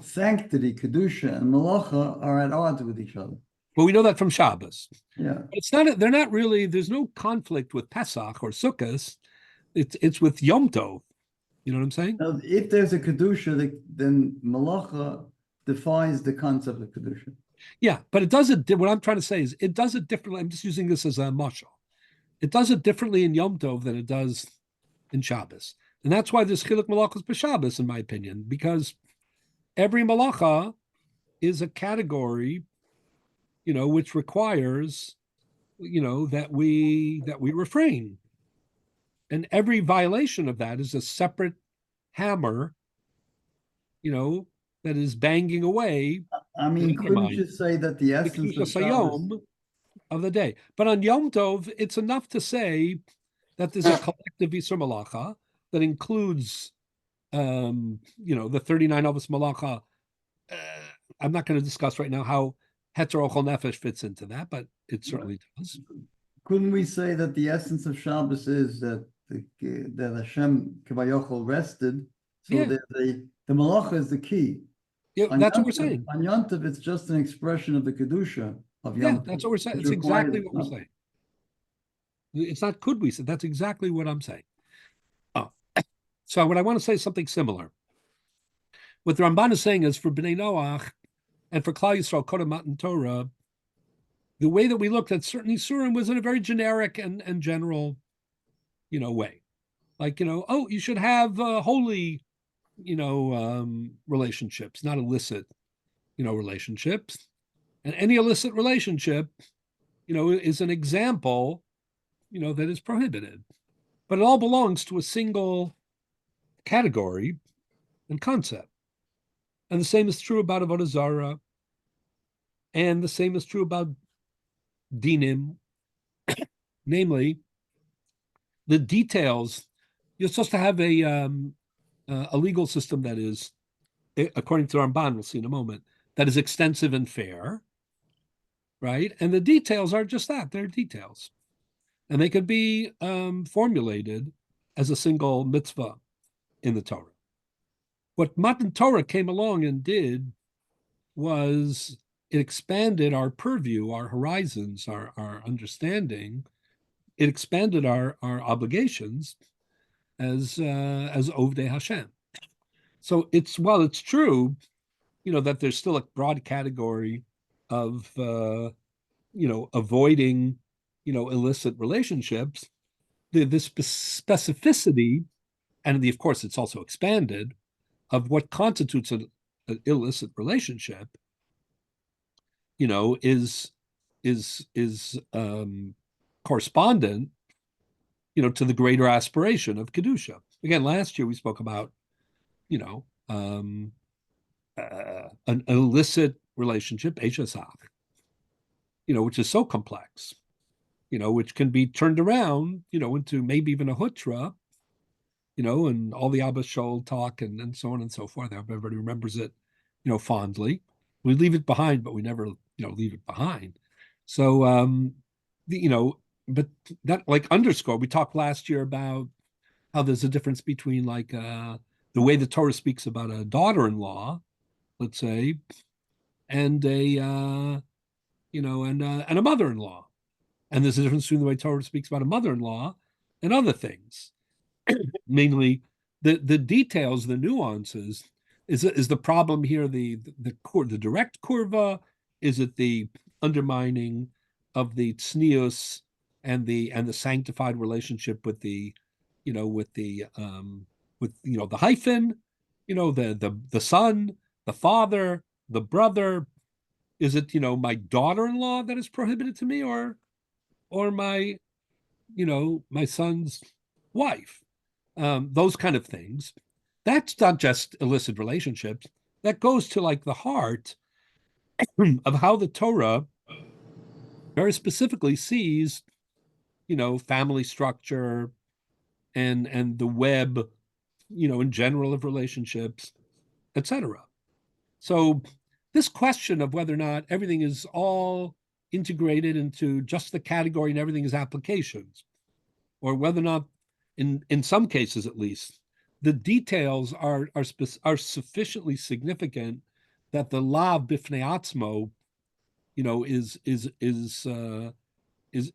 Sanctity, Kedusha, and malacha are at odds with each other. Well, we know that from Shabbos. Yeah. It's not, they're not really, there's no conflict with Pesach or Sukkot. It's with Yom Tov. You know what I'm saying? Now, if there's a Kedusha, then malacha defies the concept of Kedusha. Yeah, but it does it, what I'm trying to say is it does it differently. I'm just using this as a mashal. It does it differently in Yom Tov than it does in Shabbos. And that's why there's chiluk malachos b'Shabbos, in my opinion, because every malacha is a category, which requires, that we refrain. And every violation of that is a separate hammer, that is banging away. I mean, couldn't you say that the essence of Shabbos of the day? But on Yom Tov, it's enough to say that there's a collective Yisur Malacha that includes, the 39 Avos Malacha. I'm not going to discuss right now how Heter Ochel Nefesh fits into that, but it certainly does. Couldn't we say that the essence of Shabbos is that Hashem Kavayochel rested, so Yeah. that the malacha is the key? Yeah, that's what we're saying. On Yom Tov, it's just an expression of the Kedusha of Yom Yeah, Tov. that's what we're saying. which It's exactly requires what we're saying. It's not could we say. That's exactly what I'm saying. So what I want to say is something similar. What the Ramban is saying is for Bnei Noach and for Klal Yisrael, Kodem Matan Torah, the way that we looked at certain Isurim was in a very generic and general, way. Like, you should have holy, relationships, not illicit, relationships. And any illicit relationship, is an example, that is prohibited. But it all belongs to a single category and concept. And the same is true about Avodah Zarah. And the same is true about dinim. Namely, the details. You're supposed to have a legal system that is, according to Ramban, we'll see in a moment, that is extensive and fair, right? And the details are just that, they're details. And they could be formulated as a single mitzvah in the Torah. What Matan Torah came along and did was it expanded our purview, our horizons, our understanding. It expanded our obligations as Ovdei Hashem. So it's true, that there's still a broad category of avoiding illicit relationships. This specificity, and of course it's also expanded, of what constitutes an illicit relationship, is correspondent, to the greater aspiration of Kedusha. Again, last year we spoke about, an illicit relationship, Eshesach, which is so complex, which can be turned around, into maybe even a hutra, and all the Abba Shol talk and so on and so forth. Everybody remembers it, fondly. We leave it behind, but we never, leave it behind. So, but that underscore, we talked last year about how there's a difference between the way the Torah speaks about a daughter-in-law, let's say, and a and a mother-in-law. And there's a difference between the way Torah speaks about a mother-in-law and other things. Mainly the details, the nuances. Is the problem here the direct kurva? Is it the undermining of the tznius and the sanctified relationship with the the hyphen, the son, the father, the brother? Is it my daughter-in-law that is prohibited to me, or my my son's wife? Those kind of things. That's not just illicit relationships. That goes to the heart of how the Torah very specifically sees, family structure and the web, in general of relationships, etc. So this question of whether or not everything is all integrated into just the category and everything is applications, or whether or not, in some cases at least, the details are sufficiently significant that the lav bifnei atzmo,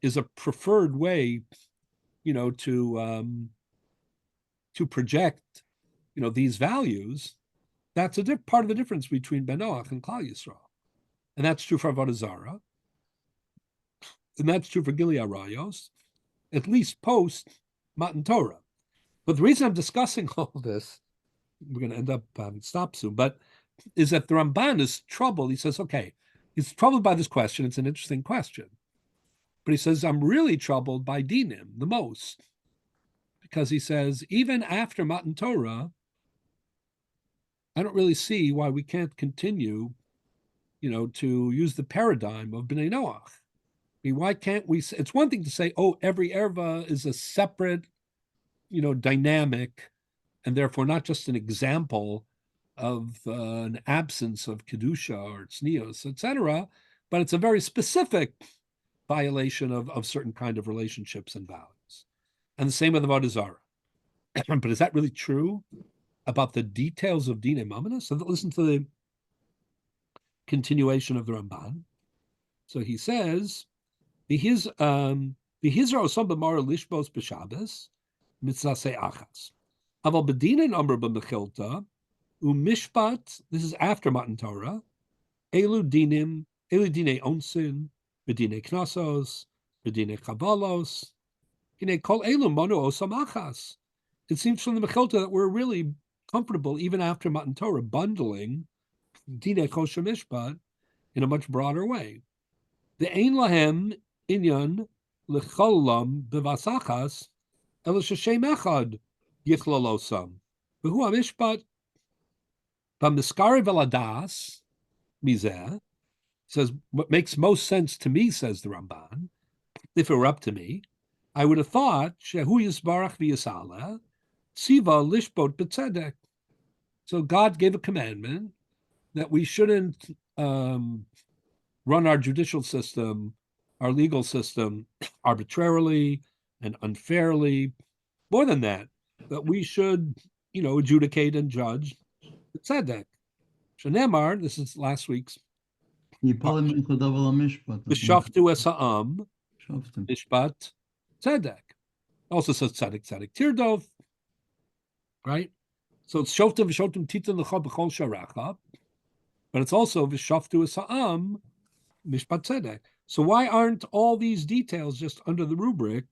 is a preferred way, to project, these values. That's a part of the difference between Ben Noach and Klal Yisrael, and that's true for Avodah Zarah, and that's true for Gilead Rayos, at least post Matan Torah. But the reason I'm discussing all this, we're going to end up having to stop soon, but is that the Ramban is troubled. He says, okay, he's troubled by this question. It's an interesting question. But he says, I'm really troubled by dinim the most. Because he says, even after Matan Torah, I don't really see why we can't continue, to use the paradigm of Bnei Noach. I mean, why can't we? It's one thing to say, oh, every erva is a separate, dynamic, and therefore not just an example of an absence of kedusha or tznius, etc., but it's a very specific violation of certain kind of relationships and values. And the same with Avodah Zarah. But is that really true about the details of Dinei Mamonos? So listen to the continuation of the Ramban. So he says, "V'hizra osam b'mara lishbos b'Shabbos mitzasei achas. Aval b'dinei amr b'mechilta u'mishpat." This is after Matan Torah. Elu dinei onsin b'dinei knasos b'dinei chavalos. Hine kol elu monu osam achas. It seems from the Mechilta that we're really comfortable, even after Matan Torah, bundling Dinei Kosher Mishpat in a much broader way. The Ein Lahem Inyan Lecholam Bevasachas El Sheshem Echad Yichlolosam. Behu HaMishpat Bamiskari Veladas Mizeh says, what makes most sense to me, says the Ramban, if it were up to me, I would have thought Shehu Yisbarach V'Yisala Siva Lishbot B'Tzedek. So God gave a commandment that we shouldn't run our judicial system, our legal system, arbitrarily and unfairly, More than that we should, adjudicate and judge tzedek. Shenemar, this is last week's. V'shaftu es ha'am mishpat tzedek. Also says tzedek tirdov, right? So it's shoftim v'shoftim titan l'cha b'chol sharacha, but it's also v'shaftu es ha'am mishpat tzedek. So why aren't all these details just under the rubric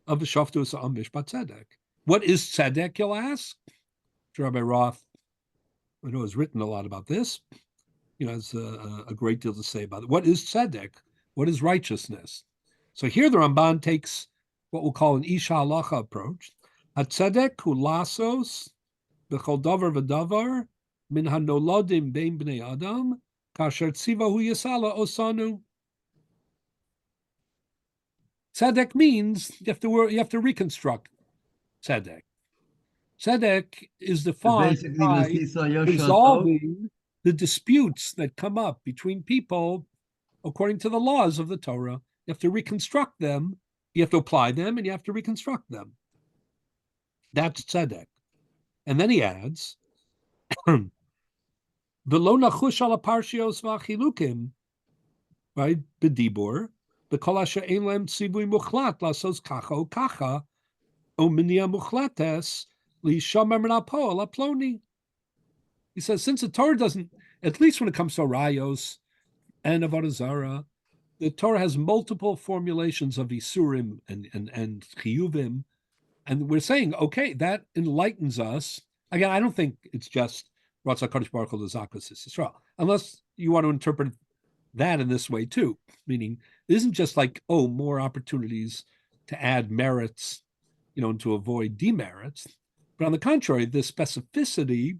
of v'shaftu es ha'am mishpat tzedek? What is tzedek, you'll ask? Rabbi Roth, I know, has written a lot about this. Has a great deal to say about it. What is tzedek? What is righteousness? So here the Ramban takes what we'll call an isha halacha approach. Tzedek hu lasos b'chol davar v'davar min hanoladim bein bnei adam kasher tzivahu yisala osanu. Tzedek means you have to reconstruct tzedek. Tzedek is defined by resolving the disputes that come up between people according to the laws of the Torah. You have to reconstruct them, you have to apply them, and you have to reconstruct them. That's tzedek. And then he adds, V'lo nachush ala parshios v'achilukim, right? B'dibur, b'kol asher ein lehem tzivui muchlat lasos kacha o kacha, o minia muchlates li'shamar min ha'po ala ploni. He says, since the Torah doesn't, at least when it comes to rayos and avodah zarah, the Torah has multiple formulations of isurim and chiyuvim, and we're saying, okay, that enlightens us. Again, I don't think it's just Ratzah Kadosh Baruch Hu L'Zakas Yisrael, unless you want to interpret that in this way too, meaning it isn't just like, more opportunities to add merits, and to avoid demerits, but on the contrary, the specificity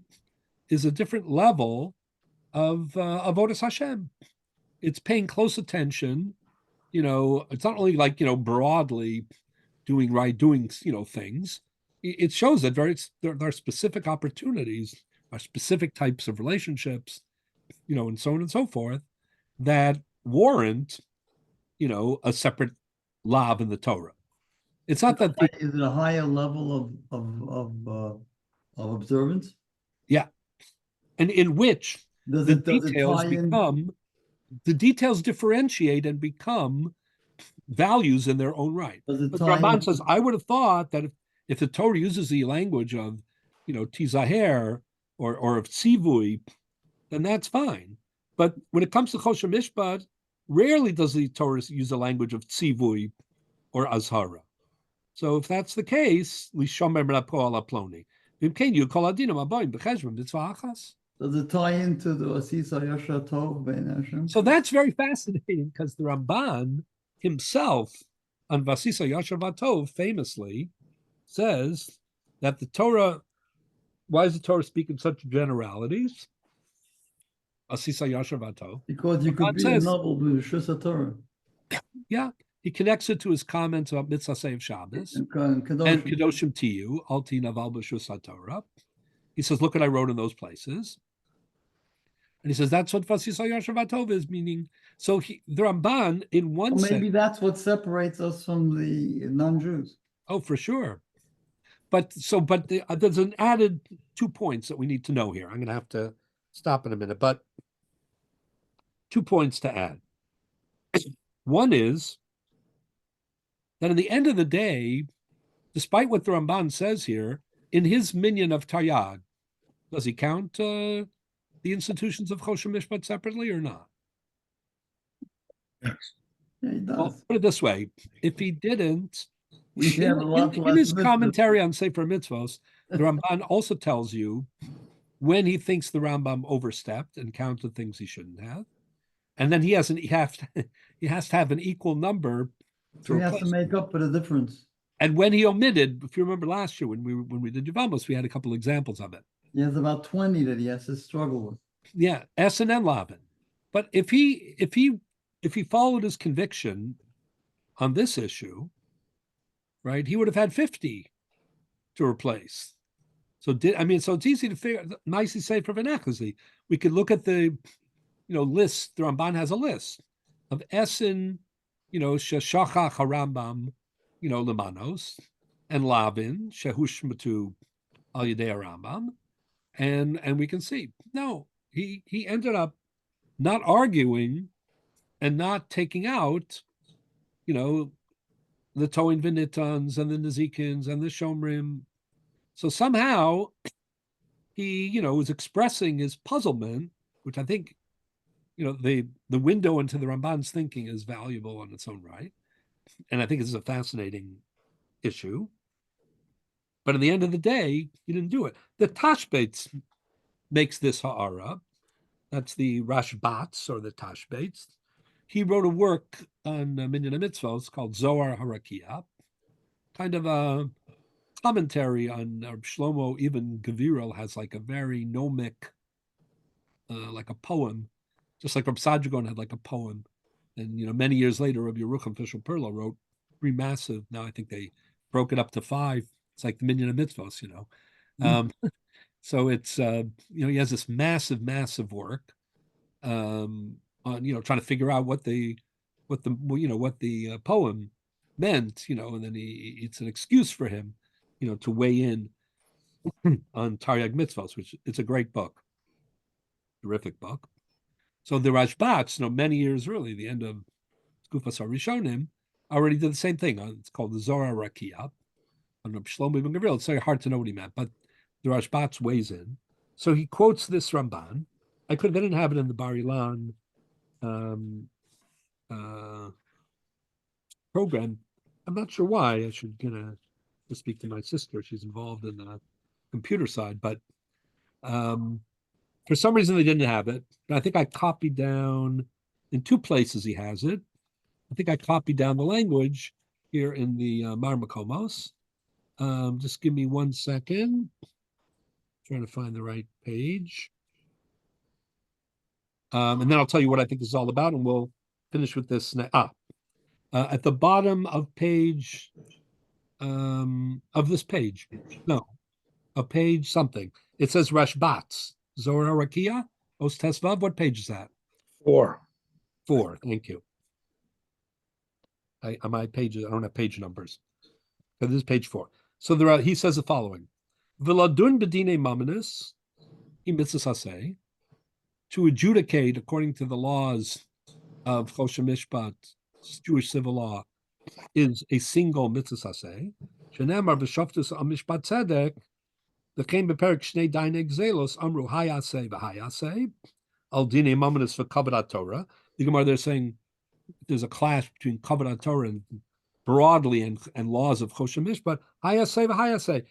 is a different level of avodas Hashem. It's paying close attention. It's not only like broadly doing things. It shows that there are specific opportunities, are specific types of relationships, and so on and so forth, that warrant, a separate lav in the Torah. It's not that is it a higher level of observance? Yeah. And in which the details differentiate and become values in their own right. But the Ramban says, I would have thought that if the Torah uses the language of, tizaher or of tzivui, then that's fine. But when it comes to choshen mishpat, rarely does the Torah use the language of tzivui or azhara. So if that's the case, lishomer min ha'po ala ploni. Does it tie into the Asisa Yasha Tov Bein Hashem? So that's very fascinating because the Ramban himself on Vasisa Yasha Vatov famously says that the Torah, why does the Torah speak in such generalities? Asisa Yasha Vatov. Because you could be a novel with Shus Torah. Yeah. He connects it to his comments about Mitzvah Seiv Shabbos and Kedoshim Tiyu, Alti Naval B'Shus HaTorah. He says, look what I wrote in those places. And he says, that's what Vasisa Yasha Vatov is, meaning, so the Ramban, in one sense. Maybe that's what separates us from the non-Jews. Oh, for sure. But there's an added 2 points that we need to know here. I'm going to have to stop in a minute, but 2 points to add. One is that in the end of the day, despite what the Ramban says here, in his minion of Taryag, does he count the institutions of Choshen Mishpat separately or not? Yes. Yeah, he does. Well, put it this way, if he didn't, in his commentary on Sefer Mitzvos, the Ramban also tells you when he thinks the Rambam overstepped and counted things he shouldn't have. And then he has to have an equal number. So he has to make up for the difference. And when he omitted, if you remember last year when we did Yevamos, we had a couple examples of it. He has about 20 that he has to struggle with. Yeah, Essen and Laban. But if he followed his conviction on this issue, right, he would have had 50 to replace. So it's easy to figure. Nicely say for V'nachzi, we could look at the list. The Ramban has a list of Essen, Sheshachach HaRambam, Lemanos, and Lavin, Shehushmatu al Yedei Rambam, and we can see no, he ended up not arguing and not taking out, the Toin Vinitans and the Nazikins and the Shomrim. So somehow he, was expressing his puzzlement, which I think, the window into the Ramban's thinking is valuable in its own right. And I think it's a fascinating issue. But at the end of the day, he didn't do it. The Tashbates makes this ha'ara. That's the Rashbats or the Tashbates. He wrote a work on Minyan HaMitzvos called Zohar Harakia, kind of a commentary on Shlomo. Even Gavirel has like a very gnomic, like a poem, just like Reb Sadragon had like a poem. And, many years later, Rabbi Yerucham Fishel Perla wrote 3 massive, now I think they broke it up to 5. It's like the Minyan HaMitzvos, So it's, he has this massive, massive work on, trying to figure out what the poem meant, and then it's an excuse for him, to weigh in on Taryag Mitzvos, which it's a great book, terrific book. So the Rashbats, many years early, the end of Skufas HaRishonim, already did the same thing. It's called the Zohar Rakia. On Shlomo ben Gabriel, it's very hard to know what he meant, but the Rashbats weighs in. So he quotes this Ramban. They didn't have it in the Bar Ilan program. I'm not sure why. I should to speak to my sister. She's involved in the computer side, but for some reason they didn't have it. But I think I copied down in 2 places he has it. I think I copied down the language here in the Mar Makomos. Just give me 1 second. Trying to find the right page. And then I'll tell you what I think this is all about, and we'll finish with this. At the bottom of page, of this page, no, a page something. It says Rashbats, Zohar Rakia, Os Tesvav. What page is that? 4. 4, thank you. On my pages, I don't have page numbers. But this is page 4. So he says the following: V'ladun bedine mamanis, imitzasase, to adjudicate according to the laws of Choshen Mishpat, Jewish civil law, is a single mitzasase. Shenemar v'shoftus amishpat tzedek, the came beperik shnei daineg zelos amru hayase v'hayase, al dine mamanis v'kavadat Torah. The Gemara, they're saying there's a clash between kavadat Torah and broadly and laws of Choshen Mishpat, hayase v'hayase.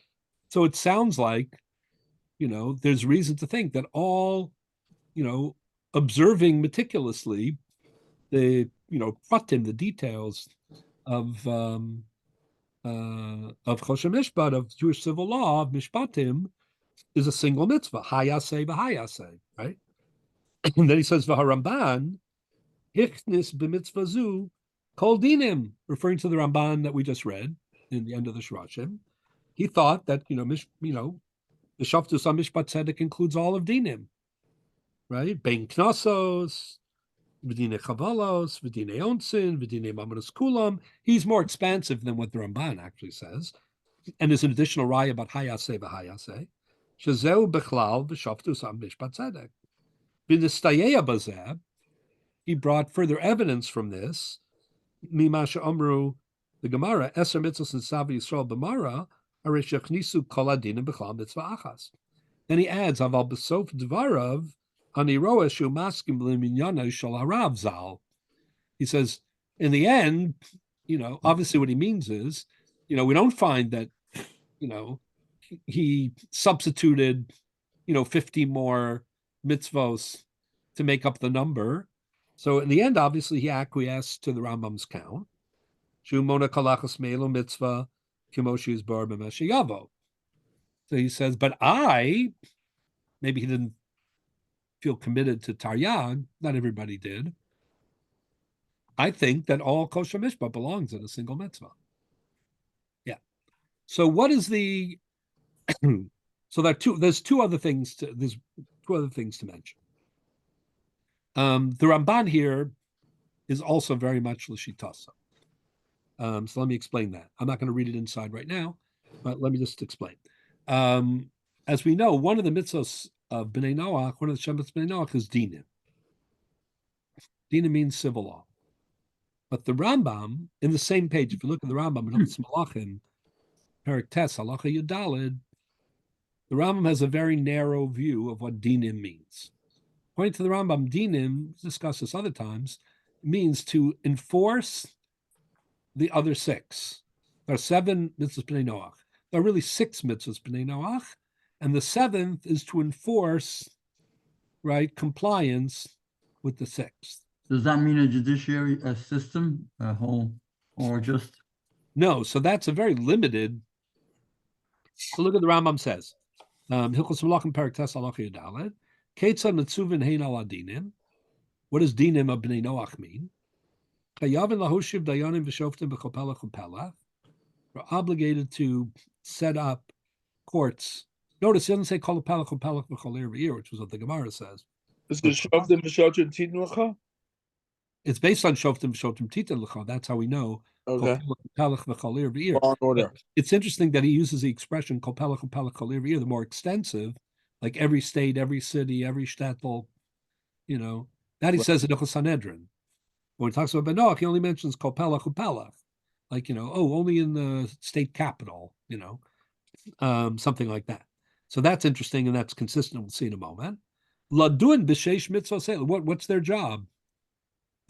So it sounds like, there's reason to think that all, observing meticulously the, pratim, the details of Choshen Mishpat, of Jewish civil law, of Mishpatim, is a single mitzvah, hayase v'hayase, right? And then he says, v'haramban, hichnis b'mitzvah zu, kol dinim, referring to the Ramban that we just read in the end of the Shirashim. He thought that, the Shoftus HaMishpat Tzedek includes all of dinim, right? Bein Knossos, V'dinei Chavalos, V'dinei Onsin, V'dinei Mamanos Kulam. He's more expansive than what the Ramban actually says. And there's an additional raya about Hayase v'Hayase. Shezeu Bechlal V'Shoftus HaMishpat Tzedek. V'nistayeya Bazeh, he brought further evidence from this. Mimasha Amru, the Gemara, Eser Mitzvos and Savi Yisrael B'Mara, then he adds, Aval b'sof dvarav, ani roa shu maskim l'minyana shel harav zal. He says, in the end, obviously what he means is, we don't find that, he substituted, 50 more mitzvos to make up the number. So in the end, obviously, he acquiesced to the Rambam's count. Shu mona kalachas me'elu mitzvah, Kimoshi is bar b'meshiyavo. So he says, but maybe he didn't feel committed to Taryag. Not everybody did. I think that all kosher mishpah belongs in a single mitzvah. Yeah. So what is the? So there's two other things to mention. The Ramban here is also very much l'shitasa. So let me explain that. I'm not going to read it inside right now. But let me just explain. As we know, one of the mitzvahs of Bnei Noach, one of the Shemets Bnei Noach is dinim. Dinim means civil law. But the Rambam, in the same page, if you look at the Rambam in Hilchos Malachim, Perek Tes, Halacha Yudalid, the Rambam has a very narrow view of what dinim means. According to the Rambam, dinim, discussed this other times, means to enforce the other six. There are 7 mitzvahs Bnei Noach. There are really 6 mitzvahs Bnei Noach, and the 7th is to enforce, right, compliance with the 6th. Does that mean a judiciary system, a whole, or just? No, so that's a very limited. So look at the Rambam says. Hilchos Malachim Perek Tes Halacha Yudaled. Ketzad Mitzuvin Hein Al Adinim. What does dinim of Bnei Noach mean? Chayavin lahoshiv dayanim v'shoftim b'chol pelach u'pelach. We're obligated to set up courts. Notice it doesn't say kol pelach u'pelach v'chol ir v'ir, which is what the Gemara says. Is the shoftim v'shoftim titin l'cha? It's based on shoftim v'shoftim titin l'cha. That's how we know. Okay. Pelach v'chol ir v'ir. Law and order. It's interesting that he uses the expression kol pelach u'pelach v'chol ir v'ir, the more extensive, like every state, every city, every shtetl, you know. That he says in Hilchos Sanhedrin. When he talks about Bnei Noach, he only mentions kol pelach u'pelach, like, you know, only in the state capital, you know, something like that. So that's interesting, and that's consistent. We'll see in a moment. Laduin b'sheish mitzvah. What's their job?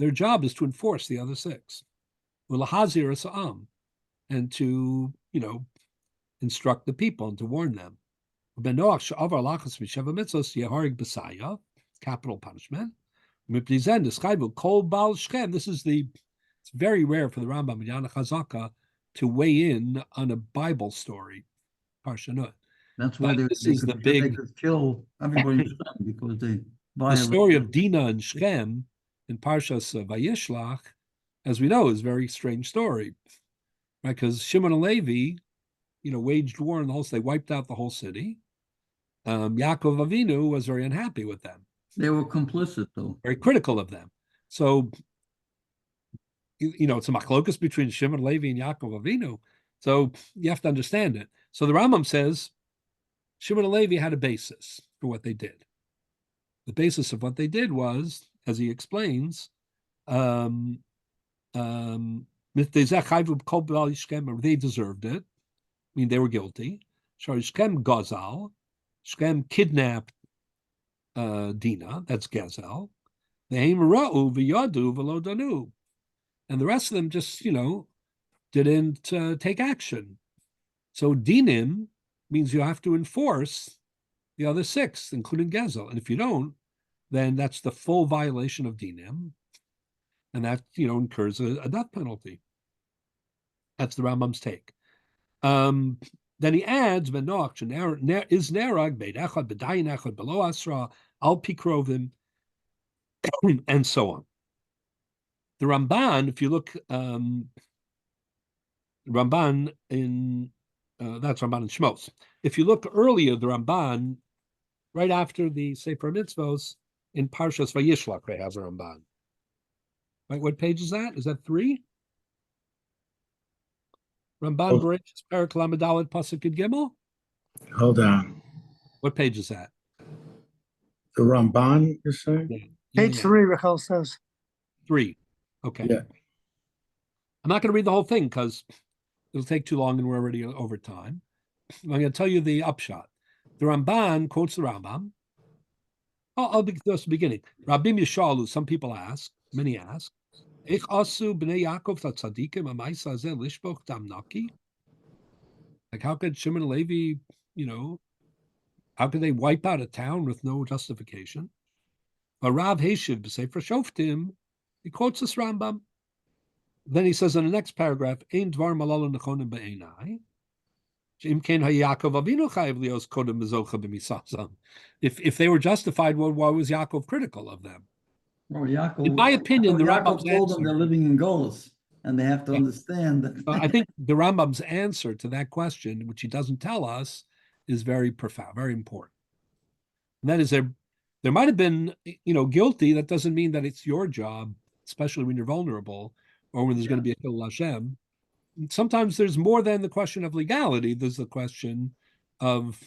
Their job is to enforce the other 6. Ulahazir asa'am, and to, you know, instruct the people and to warn them. Bnei Noach she'avar lachas v'sheva mitzvos yeharig b'saya, capital punishment. This is it's very rare for the Rambam and Yana Chazaka to weigh in on a Bible story, Parshanut. That's why this is the big. They could kill everybody in Shem because they. The story of Dinah and Shechem in Parshas Vayishlach, as we know, is a very strange story, right? Because Shimon and Levi, you know, waged war in the whole. They wiped out the whole city. Yaakov Avinu was very unhappy with them. They were complicit, though. Very critical of them. So, you know, it's a machlokus between Shimon, Levi, and Yaakov Avinu. So you have to understand it. So the Rambam says Shimon and Levi had a basis for what they did. The basis of what they did was, as he explains, they deserved it. I mean, they were guilty. Shechem Gazal, Shechem kidnapped Dinah, that's Gezel. And the rest of them just, you know, didn't take action. So dinim means you have to enforce the other 6, including Gezel. And if you don't, then that's the full violation of dinim. And that, you know, incurs a death penalty. That's the Rambam's take. Then he adds, Ben Noach is nerag beid echad b'dayin echad below asra al pikrovim, and so on. The Ramban, if you look, Ramban in that's Ramban in Shmos. If you look earlier, the Ramban, right after the Sefer Mitzvos in Parshas Vayishlach, they have a Ramban. Right, what page is that? Is that 3? Ramban Bereshis Perek Lamed Daled Pasuk Yud Gimel. Hold on. What page is that? The Ramban, you're saying? Yeah. Page 3, Rachel says. 3. Okay. Yeah. I'm not going to read the whole thing because it'll take too long and we're already over time. I'm going to tell you the upshot. The Ramban quotes the Rambam. I'll be just the beginning. Rabbi Yishalu, some people ask, many ask, like how could Shimon and Levi, you know, how could they wipe out a town with no justification? But Rav Heshiv b'Sefer Shoftim, he quotes this Rambam. Then he says in the next paragraph, Ein dvar malala nechonim b'einai. If they were justified, well, why was Yaakov critical of them? Well, Yaakov, In my opinion, the Yaakov Rambam's told them they're answer, living in Golos, and they have to understand that. I think the Rambam's answer to that question, which he doesn't tell us, is very profound, very important. And that is there might have been, you know, guilty. That doesn't mean that it's your job, especially when you're vulnerable or when there's going to be a Chillul Hashem, sometimes there's more than the question of legality. There's the question of,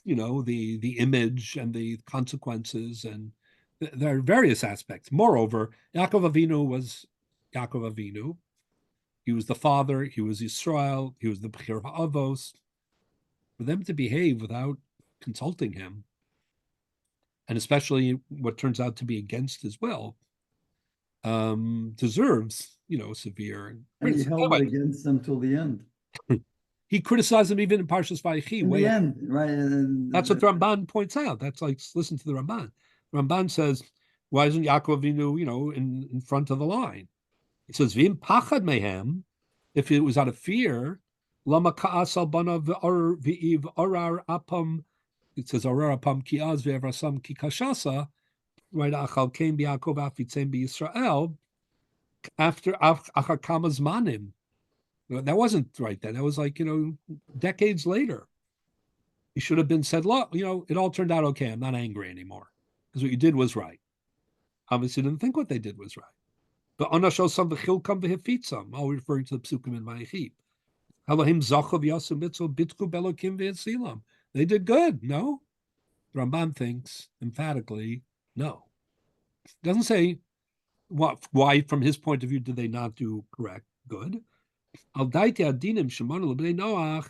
the image and the consequences, and there are various aspects. Moreover, Yaakov Avinu was Yaakov Avinu. He was the father. He was Yisrael. He was the Bechir Ha'avos. For them to behave without consulting him, and especially what turns out to be against his will, deserves, severe. And he held it against them till the end. He criticized them even in Parshas Vayechi. In the end, right? And that's what the Ramban points out. That's like, listen to the Ramban. Ramban says, why isn't Yaakov Avinu, in front of the line? He says, V'im pachad mehem, if it was out of fear, lama ka'as al banav v'iv orar apam, it says orar apam ki az ve'evrasam ki kashasa, right? Achal came b'Yaakov afitzem b'Yisrael, after achar kama zmanim. That wasn't right then. That was like, decades later. You should have been said, look, it all turned out okay. I'm not angry anymore. Because what you did was right. Obviously didn't think what they did was right. But onashosam v'chilkam v'hefitzam, all referring to the psukim in Vayechi. Elohim zachav yasu mitzvah bitku belokim v'etzilam. They did good, no? Ramban thinks emphatically, no. Doesn't say why, from his point of view, did they not do good. Al daiti adinim shemanu l'bnei Noach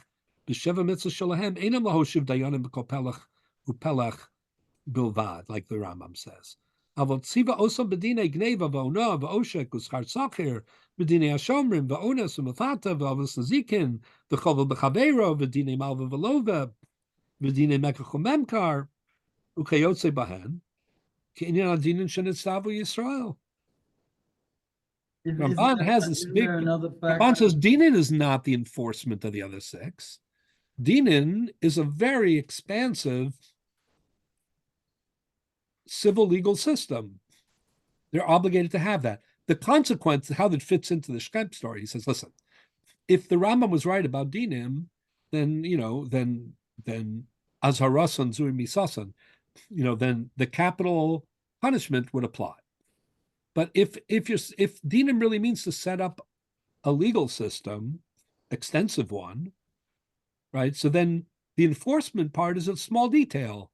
b'sheva mitzvah shalahem einam lahoshiv dayanim b'kol pelach upelach bilvad, like the Rambam says. Avot tziva osam b'dinei gneva v'ona v'oshek u'schar sacher b'dinei hashomrim v'onas u'mafata v'avos nazikin v'chovel b'chaveiro v'dinei malva v'lova v'dinei mekach u'memkar u'kayotze bahen k'inyan adinim shenitztavu Yisrael. Ramban has this big. Ramban says Dinin is not the enforcement of the other six. Dinin is a very expansive civil legal system. They're obligated to have that. The consequence, how that fits into the Shkem story, he says, listen, if the Rambam was right about Dinim, then, then Azharasan Zuri Misasan, then the capital punishment would apply. But if dinim really means to set up a legal system, extensive one, right? So then the enforcement part is a small detail.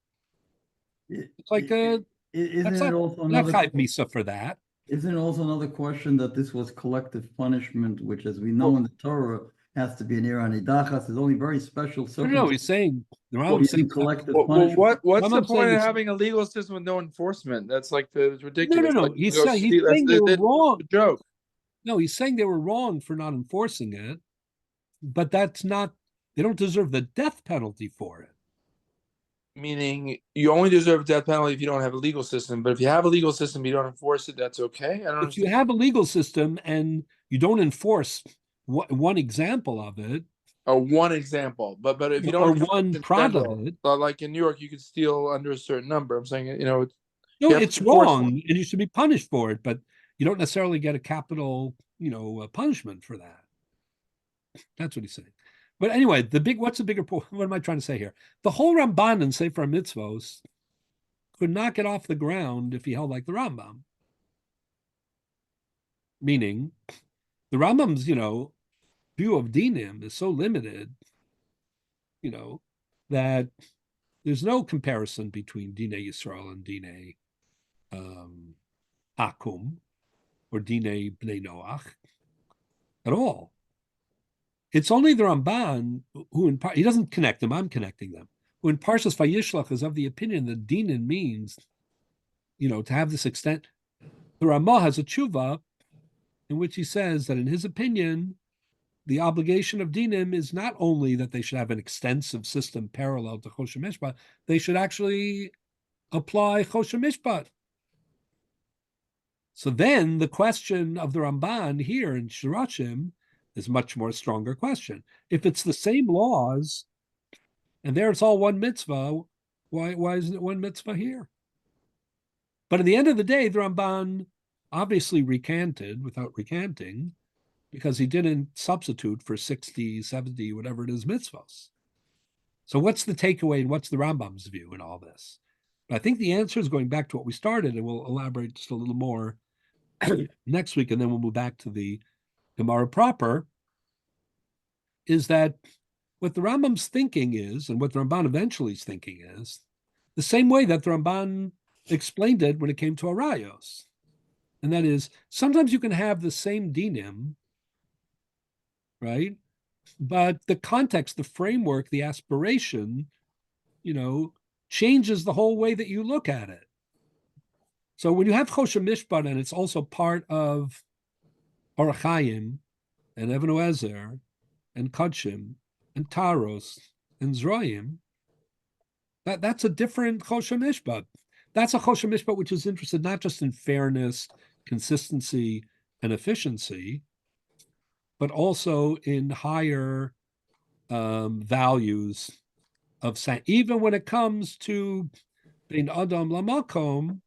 It's like isn't it also another misa for that? Isn't it also another question that this was collective punishment, which, as we know in the Torah, has to be an Iran Idachas? There's only very special circumstances. No, he's saying the Rambam saying collective punishment. What's Rambam the point of having a legal system with no enforcement? That's like it's ridiculous. No. Like, He's saying they were wrong. Joke. No, he's saying they were wrong for not enforcing it, but that's not. They don't deserve the death penalty for it. Meaning, you only deserve a death penalty if you don't have a legal system. But if you have a legal system, you don't enforce it. That's okay. I don't. If you have a legal system and you don't enforce one example of it, one example, but if you don't, or one product of it, like in New York, you could steal under a certain number. I'm saying, no, it's wrong, and you should be punished for it. But you don't necessarily get a capital, punishment for that. That's what he's saying. But anyway, what's the bigger point? What am I trying to say here? The whole Ramban and Sefer Mitzvos could not get off the ground if he held like the Rambam. Meaning, the Rambam's, view of dinim is so limited, that there's no comparison between Dinei Yisrael and Dinei Akum or Dinei Bnei Noach at all. It's only the Ramban who, he doesn't connect them, I'm connecting them, who in Parshas Vayishlach is of the opinion that dinim means, to have this extent. The Ramah has a tshuva in which he says that in his opinion, the obligation of dinim is not only that they should have an extensive system parallel to Choshen Mishpat, they should actually apply Choshen Mishpat. So then the question of the Ramban here in Shirachim is much more stronger question. If it's the same laws, and there it's all one mitzvah, why isn't it one mitzvah here? But at the end of the day, the Ramban obviously recanted without recanting, because he didn't substitute for 60, 70, whatever it is, mitzvahs. So what's the takeaway and what's the Rambam's view in all this? But I think the answer is going back to what we started, and we'll elaborate just a little more next week, and then we'll move back to the Gemara proper. is that what the Rambam's thinking is, and what the Ramban eventually is thinking is, the same way that the Ramban explained it when it came to arayos. And that is, sometimes you can have the same dinim, right? But the context, the framework, the aspiration, changes the whole way that you look at it. So when you have Choshen Mishpat, and it's also part of Orach Chaim and Even Ezer and Kodshim and Taros and Zroim, that's a different Choshen Mishpat. That's a Choshen Mishpat which is interested not just in fairness, consistency, and efficiency, but also in higher values of saying, even when it comes to Bein Adam Lamakom,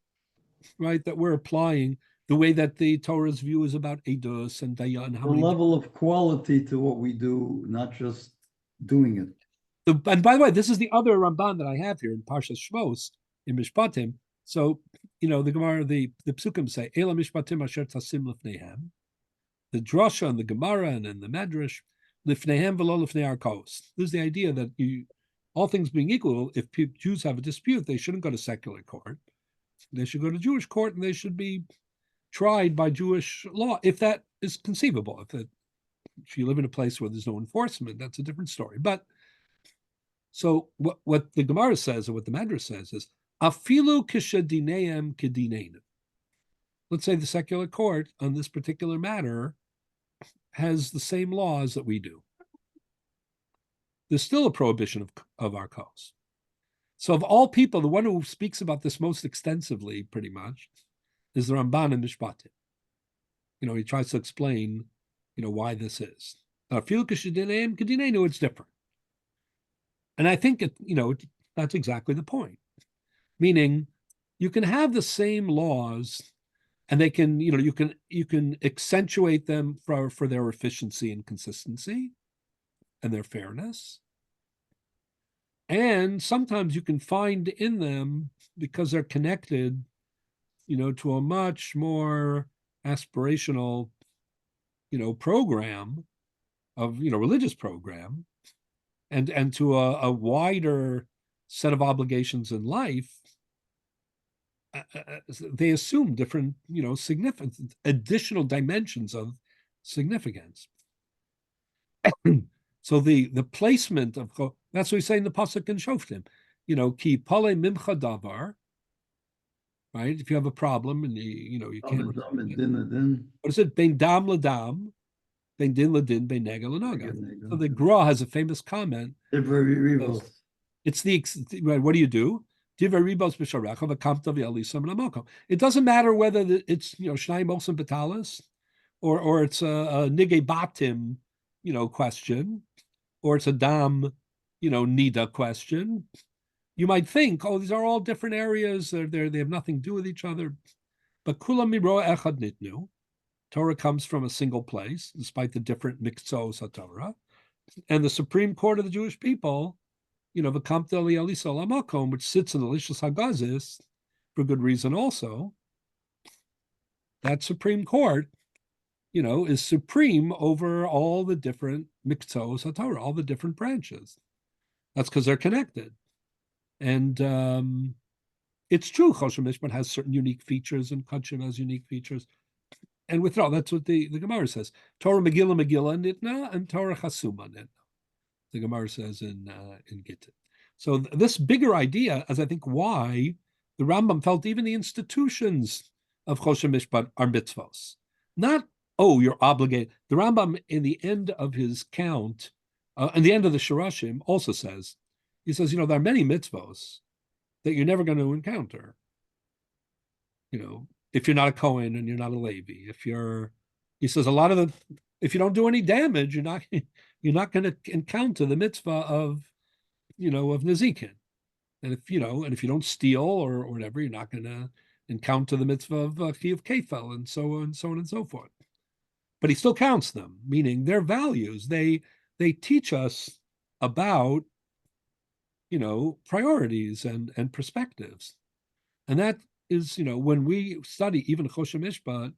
right, that we're applying the way that the Torah's view is about Eidos and Dayan. The level of quality to what we do, not just doing it. And by the way, this is the other Ramban that I have here in Parshas Shmos, in Mishpatim. So, the Gemara, the Psukim say, Ela Mishpatim Asher Tasim Lifnehem. The Drasha and the Gemara and the Medrash, Lifnehem v'lo Lifnei Arkos. There's the idea that all things being equal, if Jews have a dispute, they shouldn't go to secular court. They should go to Jewish court, and they should be tried by Jewish law, if that is conceivable. If you live in a place where there's no enforcement, that's a different story. But so what the Gemara says, or what the Medrash says, is afilu kishadineim kedineinu. Let's say the secular court on this particular matter has the same laws that we do. There's still a prohibition of arkos. So of all people, the one who speaks about this most extensively, pretty much, is the Ramban in Mishpatim. He tries to explain, why this is. It's different. And I think that's exactly the point. Meaning, you can have the same laws, and they can, you can accentuate them for their efficiency and consistency and their fairness. And sometimes you can find in them, because they're connected, to a much more aspirational, program of, religious program, and to a wider set of obligations in life, they assume different, significant additional dimensions of significance. So the placement of, that's what we say in the pasuk in Shoftim, ki pale mimcha davar, right? If you have a problem and you can't. What is it? Bein dam ladam, bein din ladin, bein nega lanaga. So the Gra has a famous comment. It's what do you do? It doesn't matter whether it's Shnai Mosim Batalis or it's a Nige Batim, question, or it's a Dam, Nida question. You might think, these are all different areas. They have nothing to do with each other. But Kula Miro Echad Nitnu. Torah comes from a single place, despite the different Miktzos HaTorah. And the Supreme Court of the Jewish people, V'kamta li'alisa lamakom, which sits in the Lishus Hagazis, for good reason also, that Supreme Court, is supreme over all the different Miktzos HaTorah, all the different branches. That's because they're connected. And it's true, Choshen Mishpat has certain unique features, and Kodshim has unique features. And with all, that's what the Gemara says. Torah Megillah Nitna, and Torah Chasuma Nitna. The Gemara says in Gittin. So this bigger idea, as I think why the Rambam felt even the institutions of Choshen Mishpat are mitzvos. Not, you're obligated. The Rambam, in the end of his count, in the end of the Shirashim, also says, he says, there are many mitzvos that you're never going to encounter. If you're not a Kohen and you're not a Levi, he says, if you don't do any damage, you're not going to encounter the mitzvah of Nezikin. And if you don't steal or whatever, you're not going to encounter the mitzvah of Chiyuv Kefel, and so on and so forth. But he still counts them, meaning their values. They teach us about, priorities and perspectives. And that is, when we study even Choshen Mishpat,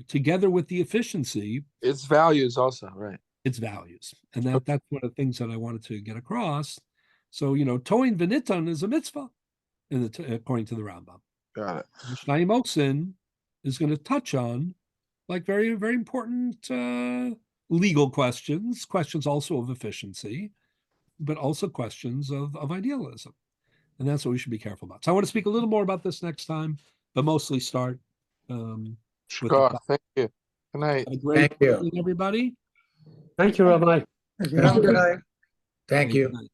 together with the efficiency. It's values also, right? its values. And that's one of the things that I wanted to get across. So, Toin V'nitan is a mitzvah according to the Rambam. Got it. Mishnayim Osin is going to touch on like very, very important legal questions also of efficiency, but also questions of idealism. And that's what we should be careful about. So I want to speak a little more about this next time, but mostly start with Sure. Thank you. Good night. Have a great Thank you. evening, everybody. Thank you, Rabbi. Good night. Thank you. Good night.